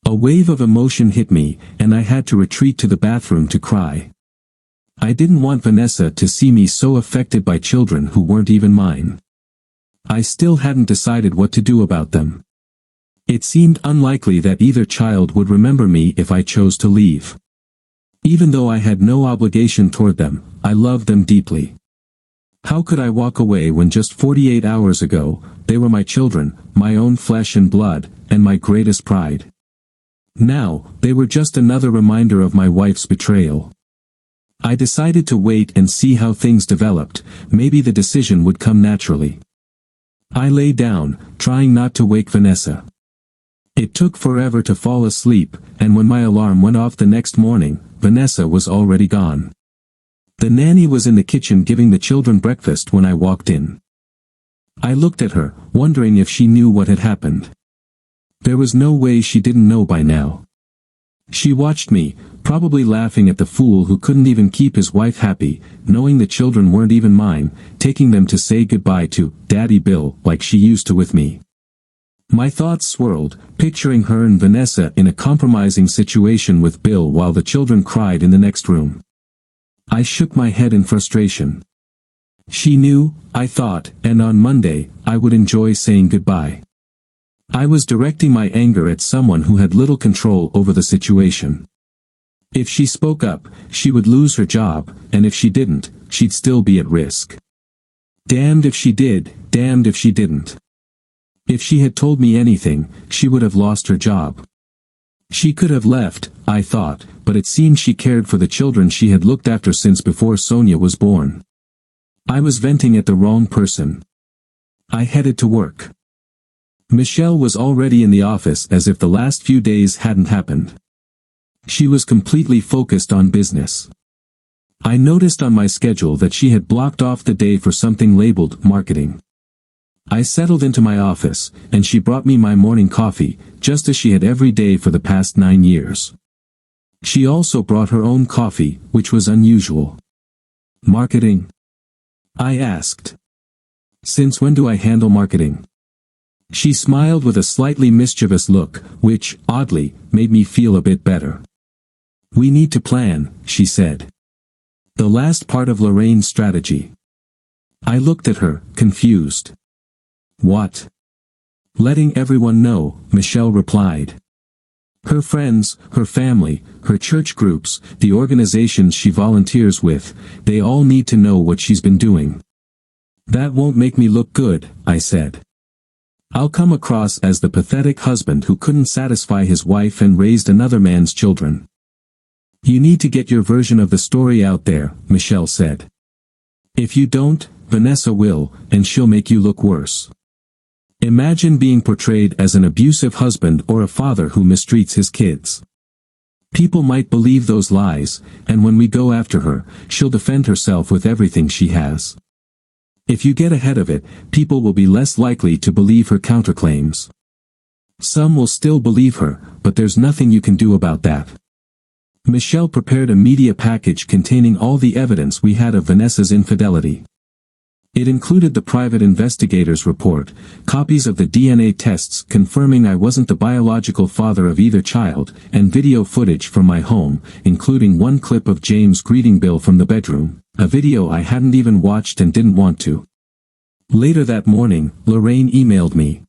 A wave of emotion hit me, and I had to retreat to the bathroom to cry. I didn't want Vanessa to see me so affected by children who weren't even mine. I still hadn't decided what to do about them. It seemed unlikely that either child would remember me if I chose to leave. Even though I had no obligation toward them, I loved them deeply. How could I walk away when just 48 hours ago, they were my children, my own flesh and blood, and my greatest pride? Now, they were just another reminder of my wife's betrayal. I decided to wait and see how things developed. Maybe the decision would come naturally. I lay down, trying not to wake Vanessa. It took forever to fall asleep, and when my alarm went off the next morning, Vanessa was already gone. The nanny was in the kitchen giving the children breakfast when I walked in. I looked at her, wondering if she knew what had happened. There was no way she didn't know by now. She watched me, probably laughing at the fool who couldn't even keep his wife happy, knowing the children weren't even mine, taking them to say goodbye to Daddy Bill like she used to with me. My thoughts swirled, picturing her and Vanessa in a compromising situation with Bill while the children cried in the next room. I shook my head in frustration. She knew, I thought, and on Monday, I would enjoy saying goodbye. I was directing my anger at someone who had little control over the situation. If she spoke up, she would lose her job, and if she didn't, she'd still be at risk. Damned if she did, damned if she didn't. If she had told me anything, she would have lost her job. She could have left, I thought, but it seemed she cared for the children she had looked after since before Sonia was born. I was venting at the wrong person. I headed to work. Michelle was already in the office as if the last few days hadn't happened. She was completely focused on business. I noticed on my schedule that she had blocked off the day for something labeled marketing. I settled into my office, and she brought me my morning coffee, just as she had every day for the past 9 years. She also brought her own coffee, which was unusual. "Marketing?" I asked. "Since when do I handle marketing?" She smiled with a slightly mischievous look, which, oddly, made me feel a bit better. "We need to plan," she said. "The last part of Lorraine's strategy." I looked at her, confused. "What?" "Letting everyone know," Michelle replied. "Her friends, her family, her church groups, the organizations she volunteers with, they all need to know what she's been doing." "That won't make me look good," I said. "I'll come across as the pathetic husband who couldn't satisfy his wife and raised another man's children." "You need to get your version of the story out there," Michelle said. "If you don't, Vanessa will, and she'll make you look worse. Imagine being portrayed as an abusive husband or a father who mistreats his kids. People might believe those lies, and when we go after her, she'll defend herself with everything she has. If you get ahead of it, people will be less likely to believe her counterclaims. Some will still believe her, but there's nothing you can do about that." Michelle prepared a media package containing all the evidence we had of Vanessa's infidelity. It included the private investigator's report, copies of the DNA tests confirming I wasn't the biological father of either child, and video footage from my home, including one clip of James greeting Bill from the bedroom, a video I hadn't even watched and didn't want to. Later that morning, Lorraine emailed me.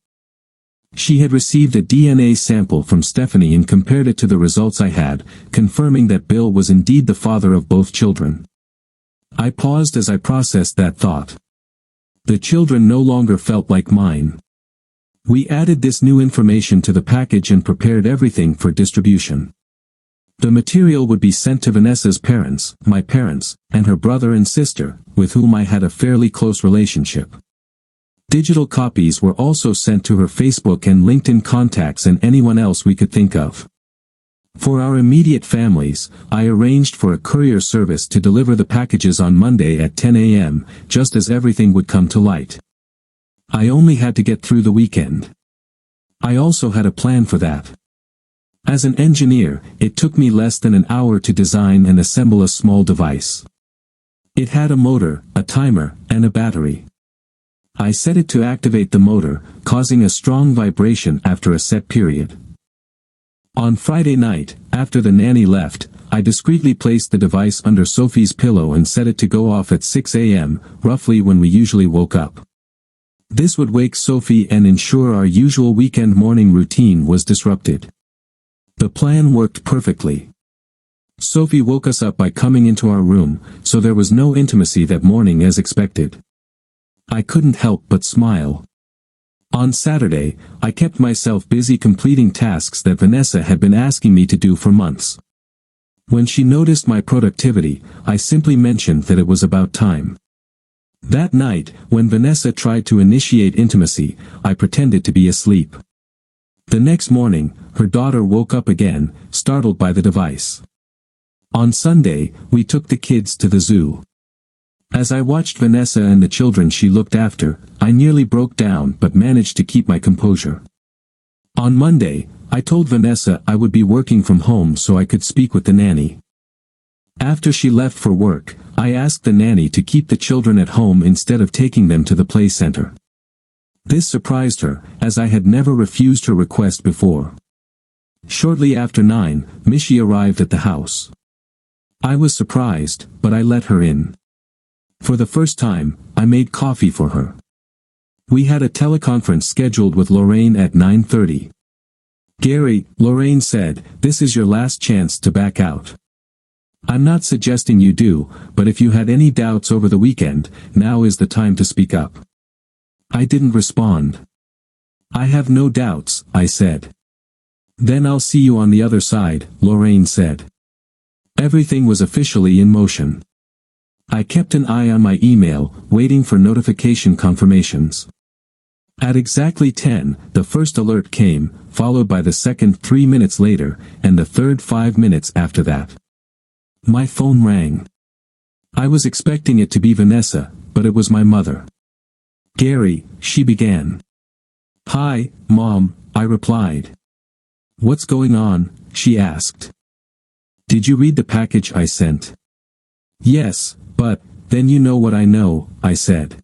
She had received a DNA sample from Stephanie and compared it to the results I had, confirming that Bill was indeed the father of both children. I paused as I processed that thought. The children no longer felt like mine. We added this new information to the package and prepared everything for distribution. The material would be sent to Vanessa's parents, my parents, and her brother and sister, with whom I had a fairly close relationship. Digital copies were also sent to her Facebook and LinkedIn contacts and anyone else we could think of. For our immediate families, I arranged for a courier service to deliver the packages on Monday at 10 a.m., just as everything would come to light. I only had to get through the weekend. I also had a plan for that. As an engineer, it took me less than an hour to design and assemble a small device. It had a motor, a timer, and a battery. I set it to activate the motor, causing a strong vibration after a set period. On Friday night, after the nanny left, I discreetly placed the device under Sophie's pillow and set it to go off at 6 a.m., roughly when we usually woke up. This would wake Sophie and ensure our usual weekend morning routine was disrupted. The plan worked perfectly. Sophie woke us up by coming into our room, so there was no intimacy that morning as expected. I couldn't help but smile. On Saturday, I kept myself busy completing tasks that Vanessa had been asking me to do for months. When she noticed my productivity, I simply mentioned that it was about time. That night, when Vanessa tried to initiate intimacy, I pretended to be asleep. The next morning, her daughter woke up again, startled by the device. On Sunday, we took the kids to the zoo. As I watched Vanessa and the children she looked after, I nearly broke down but managed to keep my composure. On Monday, I told Vanessa I would be working from home so I could speak with the nanny. After she left for work, I asked the nanny to keep the children at home instead of taking them to the play center. This surprised her, as I had never refused her request before. Shortly after 9, Mishi arrived at the house. I was surprised, but I let her in. For the first time, I made coffee for her. We had a teleconference scheduled with Lorraine at 9:30. "Gary," Lorraine said, "this is your last chance to back out. I'm not suggesting you do, but if you had any doubts over the weekend, now is the time to speak up." I didn't respond. "I have no doubts," I said. "Then I'll see you on the other side," Lorraine said. Everything was officially in motion. I kept an eye on my email, waiting for notification confirmations. At exactly 10, the first alert came, followed by the second 3 minutes later, and the third 5 minutes after that. My phone rang. I was expecting it to be Vanessa, but it was my mother. "Gary," she began. "Hi, Mom," I replied. "What's going on?" she asked. "Did you read the package I sent?" "Yes, but, then you know what I know," I said.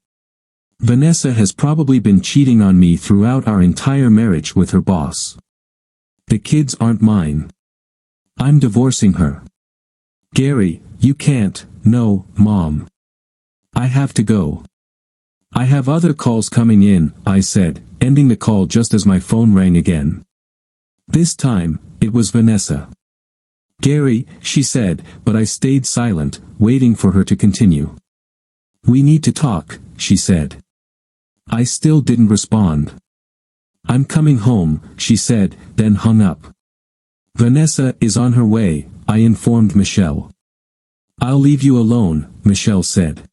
"Vanessa has probably been cheating on me throughout our entire marriage with her boss. The kids aren't mine. I'm divorcing her." "Gary, you can't." "No, Mom. I have to go." "I have other calls coming in," I said, ending the call just as my phone rang again. This time, it was Vanessa. "Gary," she said, but I stayed silent, waiting for her to continue. "We need to talk," she said. I still didn't respond. "I'm coming home," she said, then hung up. "Vanessa is on her way," I informed Michelle. "I'll leave you alone," Michelle said.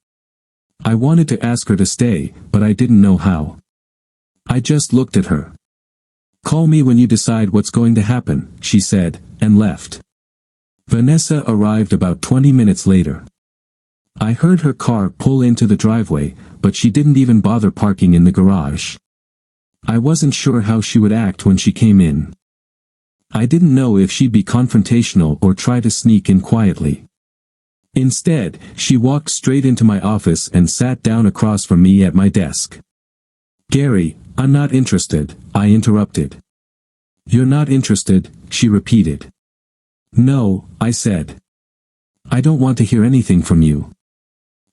I wanted to ask her to stay, but I didn't know how. I just looked at her. "Call me when you decide what's going to happen," she said, and left. Vanessa arrived about 20 minutes later. I heard her car pull into the driveway, but she didn't even bother parking in the garage. I wasn't sure how she would act when she came in. I didn't know if she'd be confrontational or try to sneak in quietly. Instead, she walked straight into my office and sat down across from me at my desk. "Gary, I'm not interested," I interrupted. "You're not interested," she repeated. "No," I said. "I don't want to hear anything from you.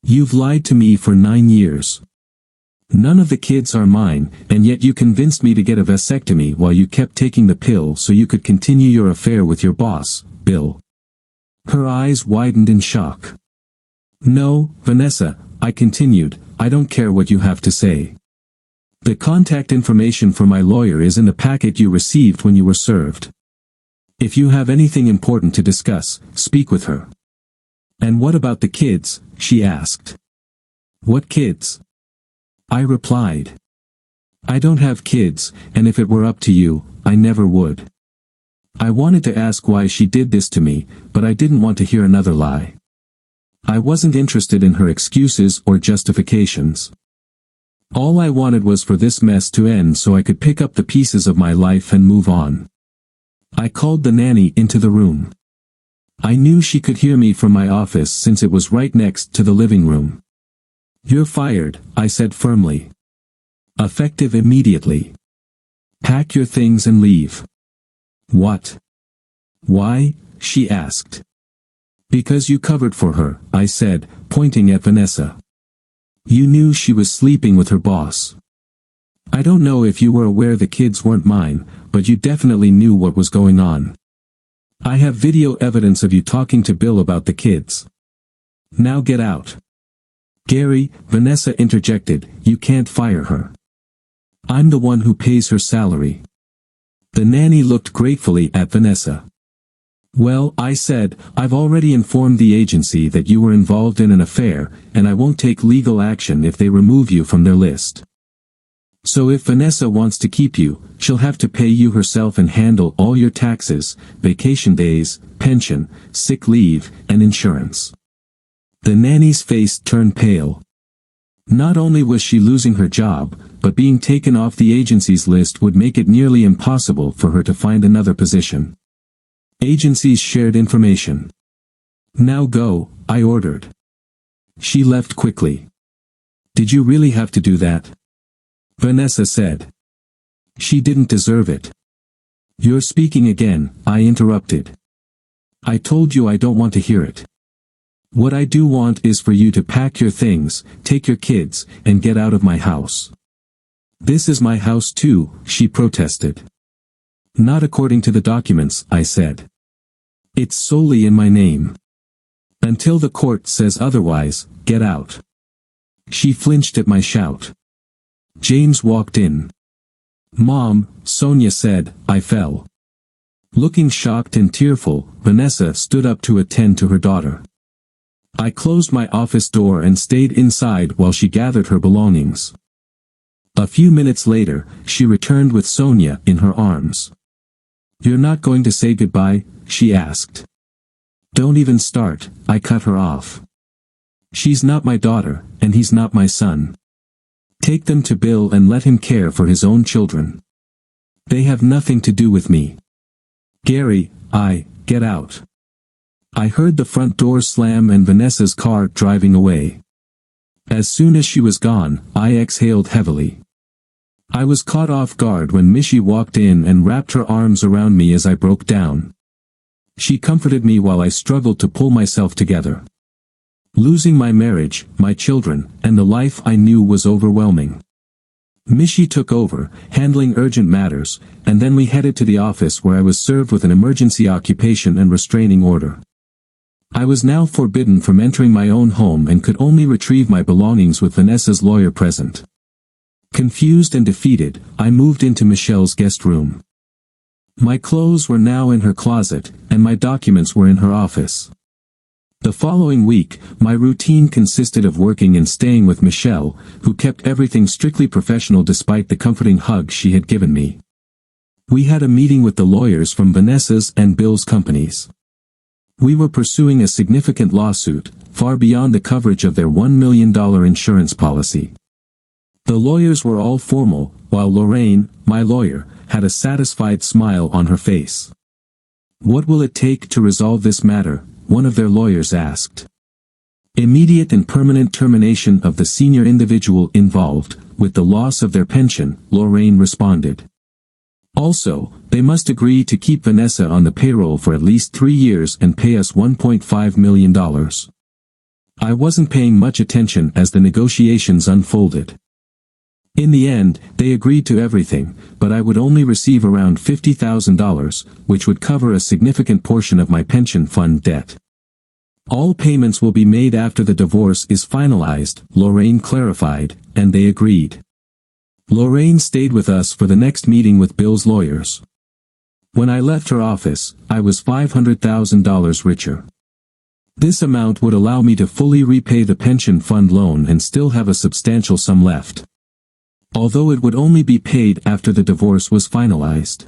You've lied to me for 9 years. None of the kids are mine, and yet you convinced me to get a vasectomy while you kept taking the pill so you could continue your affair with your boss, Bill." Her eyes widened in shock. "No, Vanessa," I continued, "I don't care what you have to say. The contact information for my lawyer is in the packet you received when you were served. If you have anything important to discuss, speak with her." "And what about the kids?" she asked. "What kids?" I replied. "I don't have kids, and if it were up to you, I never would." I wanted to ask why she did this to me, but I didn't want to hear another lie. I wasn't interested in her excuses or justifications. All I wanted was for this mess to end so I could pick up the pieces of my life and move on. I called the nanny into the room. I knew she could hear me from my office since it was right next to the living room. "You're fired," I said firmly. "Effective immediately. Pack your things and leave." "What? Why?" she asked. "Because you covered for her," I said, pointing at Vanessa. "You knew she was sleeping with her boss. I don't know if you were aware the kids weren't mine, but you definitely knew what was going on. I have video evidence of you talking to Bill about the kids. Now get out." "Gary," Vanessa interjected, "you can't fire her. I'm the one who pays her salary." The nanny looked gratefully at Vanessa. "Well," I said, "I've already informed the agency that you were involved in an affair, and I won't take legal action if they remove you from their list. So if Vanessa wants to keep you, she'll have to pay you herself and handle all your taxes, vacation days, pension, sick leave, and insurance." The nanny's face turned pale. Not only was she losing her job, but being taken off the agency's list would make it nearly impossible for her to find another position. Agencies shared information. "Now go," I ordered. She left quickly. "Did you really have to do that?" Vanessa said. "She didn't deserve it." "You're speaking again," I interrupted. "I told you I don't want to hear it. What I do want is for you to pack your things, take your kids, and get out of my house." "This is my house too," she protested. "Not according to the documents," I said. "It's solely in my name. Until the court says otherwise, get out." She flinched at my shout. James walked in. "Mom," Sonia said, I fell. Looking shocked and tearful, Vanessa stood up to attend to her daughter. I closed my office door and stayed inside while she gathered her belongings. A few minutes later, she returned with Sonia in her arms. "You're not going to say goodbye?" she asked. "Don't even start," I cut her off. "She's not my daughter, and he's not my son. Take them to Bill and let him care for his own children. They have nothing to do with me. Gary, get out." I heard the front door slam and Vanessa's car driving away. As soon as she was gone, I exhaled heavily. I was caught off guard when Mishi walked in and wrapped her arms around me as I broke down. She comforted me while I struggled to pull myself together. Losing my marriage, my children, and the life I knew was overwhelming. Mishi took over, handling urgent matters, and then we headed to the office where I was served with an emergency occupation and restraining order. I was now forbidden from entering my own home and could only retrieve my belongings with Vanessa's lawyer present. Confused and defeated, I moved into Michelle's guest room. My clothes were now in her closet, and my documents were in her office. The following week, my routine consisted of working and staying with Michelle, who kept everything strictly professional despite the comforting hug she had given me. We had a meeting with the lawyers from Vanessa's and Bill's companies. We were pursuing a significant lawsuit, far beyond the coverage of their $1 million insurance policy. The lawyers were all formal, while Lorraine, my lawyer, had a satisfied smile on her face. "What will it take to resolve this matter?" one of their lawyers asked. Immediate and permanent termination of the senior individual involved, with the loss of their pension, Lorraine responded. Also, they must agree to keep Vanessa on the payroll for at least 3 years and pay us $1.5 million. I wasn't paying much attention as the negotiations unfolded. In the end, they agreed to everything, but I would only receive around $50,000, which would cover a significant portion of my pension fund debt. All payments will be made after the divorce is finalized, Lorraine clarified, and they agreed. Lorraine stayed with us for the next meeting with Bill's lawyers. When I left her office, I was $500,000 richer. This amount would allow me to fully repay the pension fund loan and still have a substantial sum left. Although it would only be paid after the divorce was finalized.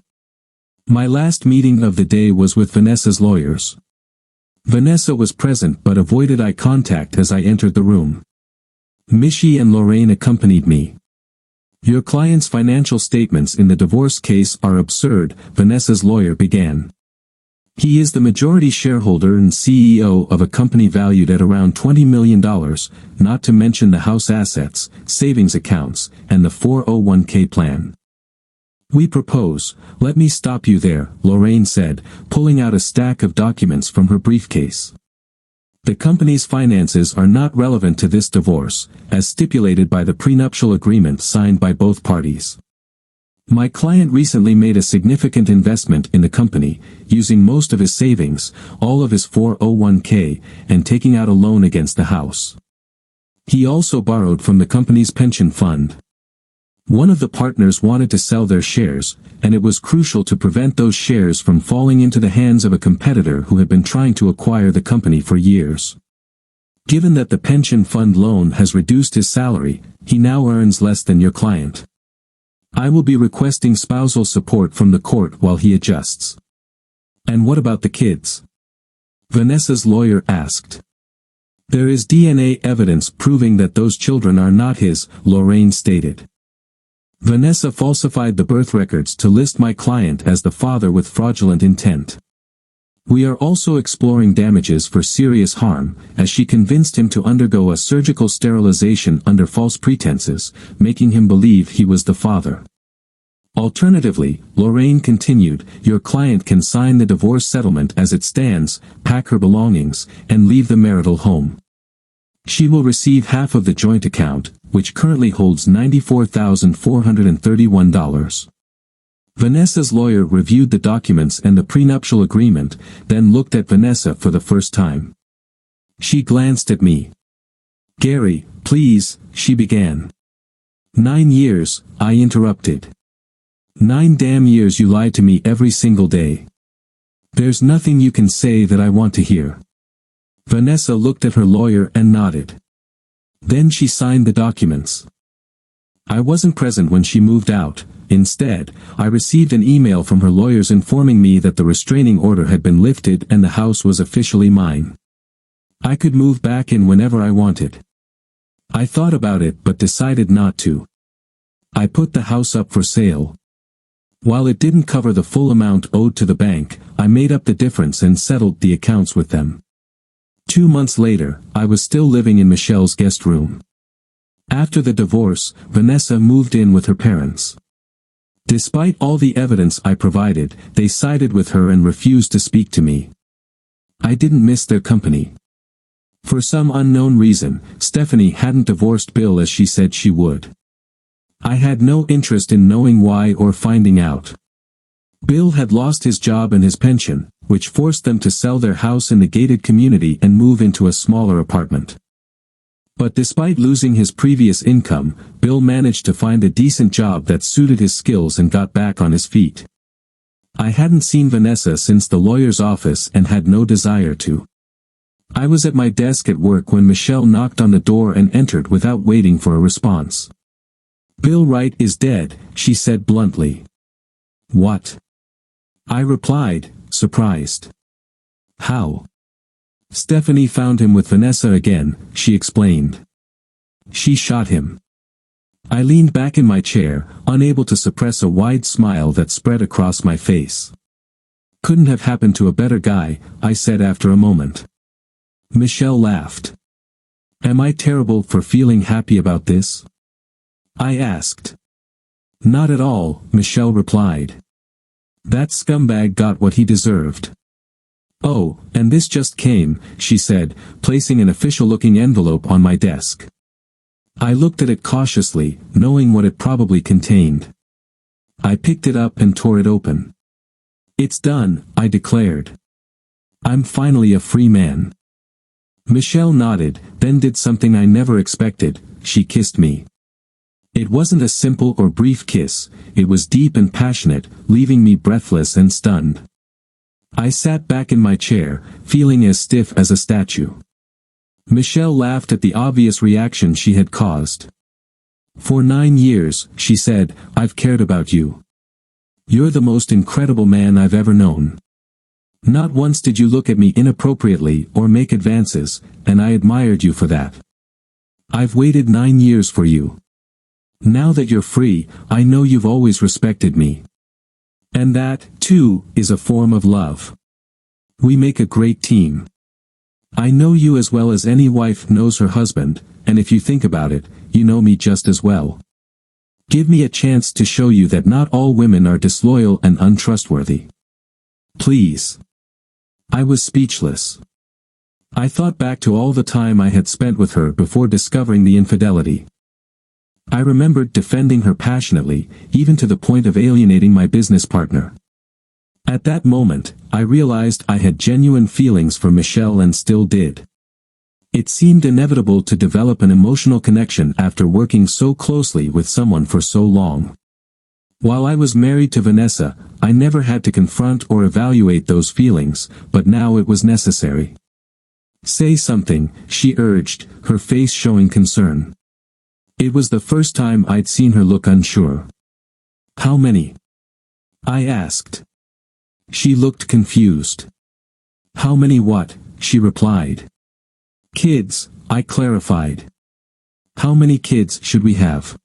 My last meeting of the day was with Vanessa's lawyers. Vanessa was present but avoided eye contact as I entered the room. Mishi and Lorraine accompanied me. Your client's financial statements in the divorce case are absurd, Vanessa's lawyer began. He is the majority shareholder and CEO of a company valued at around $20 million, not to mention the house assets, savings accounts, and the 401k plan. We propose, let me stop you there, Lorraine said, pulling out a stack of documents from her briefcase. The company's finances are not relevant to this divorce, as stipulated by the prenuptial agreement signed by both parties. My client recently made a significant investment in the company, using most of his savings, all of his 401k, and taking out a loan against the house. He also borrowed from the company's pension fund. One of the partners wanted to sell their shares, and it was crucial to prevent those shares from falling into the hands of a competitor who had been trying to acquire the company for years. Given that the pension fund loan has reduced his salary, he now earns less than your client. I will be requesting spousal support from the court while he adjusts. And what about the kids? Vanessa's lawyer asked. There is DNA evidence proving that those children are not his, Lorraine stated. Vanessa falsified the birth records to list my client as the father with fraudulent intent. We are also exploring damages for serious harm, as she convinced him to undergo a surgical sterilization under false pretenses, making him believe he was the father. Alternatively, Lorraine continued, your client can sign the divorce settlement as it stands, pack her belongings, and leave the marital home. She will receive half of the joint account, which currently holds $94,431. Vanessa's lawyer reviewed the documents and the prenuptial agreement, then looked at Vanessa for the first time. She glanced at me. Gary, please, she began. 9 years, I interrupted. 9 damn years you lied to me every single day. There's nothing you can say that I want to hear. Vanessa looked at her lawyer and nodded. Then she signed the documents. I wasn't present when she moved out. Instead, I received an email from her lawyers informing me that the restraining order had been lifted and the house was officially mine. I could move back in whenever I wanted. I thought about it but decided not to. I put the house up for sale. While it didn't cover the full amount owed to the bank, I made up the difference and settled the accounts with them. 2 months later, I was still living in Michelle's guest room. After the divorce, Vanessa moved in with her parents. Despite all the evidence I provided, they sided with her and refused to speak to me. I didn't miss their company. For some unknown reason, Stephanie hadn't divorced Bill as she said she would. I had no interest in knowing why or finding out. Bill had lost his job and his pension, which forced them to sell their house in the gated community and move into a smaller apartment. But despite losing his previous income, Bill managed to find a decent job that suited his skills and got back on his feet. I hadn't seen Vanessa since the lawyer's office and had no desire to. I was at my desk at work when Michelle knocked on the door and entered without waiting for a response. Bill Wright is dead, she said bluntly. What? I replied, surprised. How? Stephanie found him with Vanessa again, she explained. She shot him. I leaned back in my chair, unable to suppress a wide smile that spread across my face. Couldn't have happened to a better guy, I said after a moment. Michelle laughed. Am I terrible for feeling happy about this? I asked. Not at all, Michelle replied. That scumbag got what he deserved. Oh, and this just came, she said, placing an official-looking envelope on my desk. I looked at it cautiously, knowing what it probably contained. I picked it up and tore it open. It's done, I declared. I'm finally a free man. Michelle nodded, then did something I never expected. She kissed me. It wasn't a simple or brief kiss, it was deep and passionate, leaving me breathless and stunned. I sat back in my chair, feeling as stiff as a statue. Michelle laughed at the obvious reaction she had caused. For 9 years, she said, I've cared about you. You're the most incredible man I've ever known. Not once did you look at me inappropriately or make advances, and I admired you for that. I've waited 9 years for you. Now that you're free, I know you've always respected me. And that, too, is a form of love. We make a great team. I know you as well as any wife knows her husband, and if you think about it, you know me just as well. Give me a chance to show you that not all women are disloyal and untrustworthy. Please. I was speechless. I thought back to all the time I had spent with her before discovering the infidelity. I remembered defending her passionately, even to the point of alienating my business partner. At that moment, I realized I had genuine feelings for Michelle and still did. It seemed inevitable to develop an emotional connection after working so closely with someone for so long. While I was married to Vanessa, I never had to confront or evaluate those feelings, but now it was necessary. Say something, she urged, her face showing concern. It was the first time I'd seen her look unsure. How many? I asked. She looked confused. How many what? She replied. Kids, I clarified. How many kids should we have?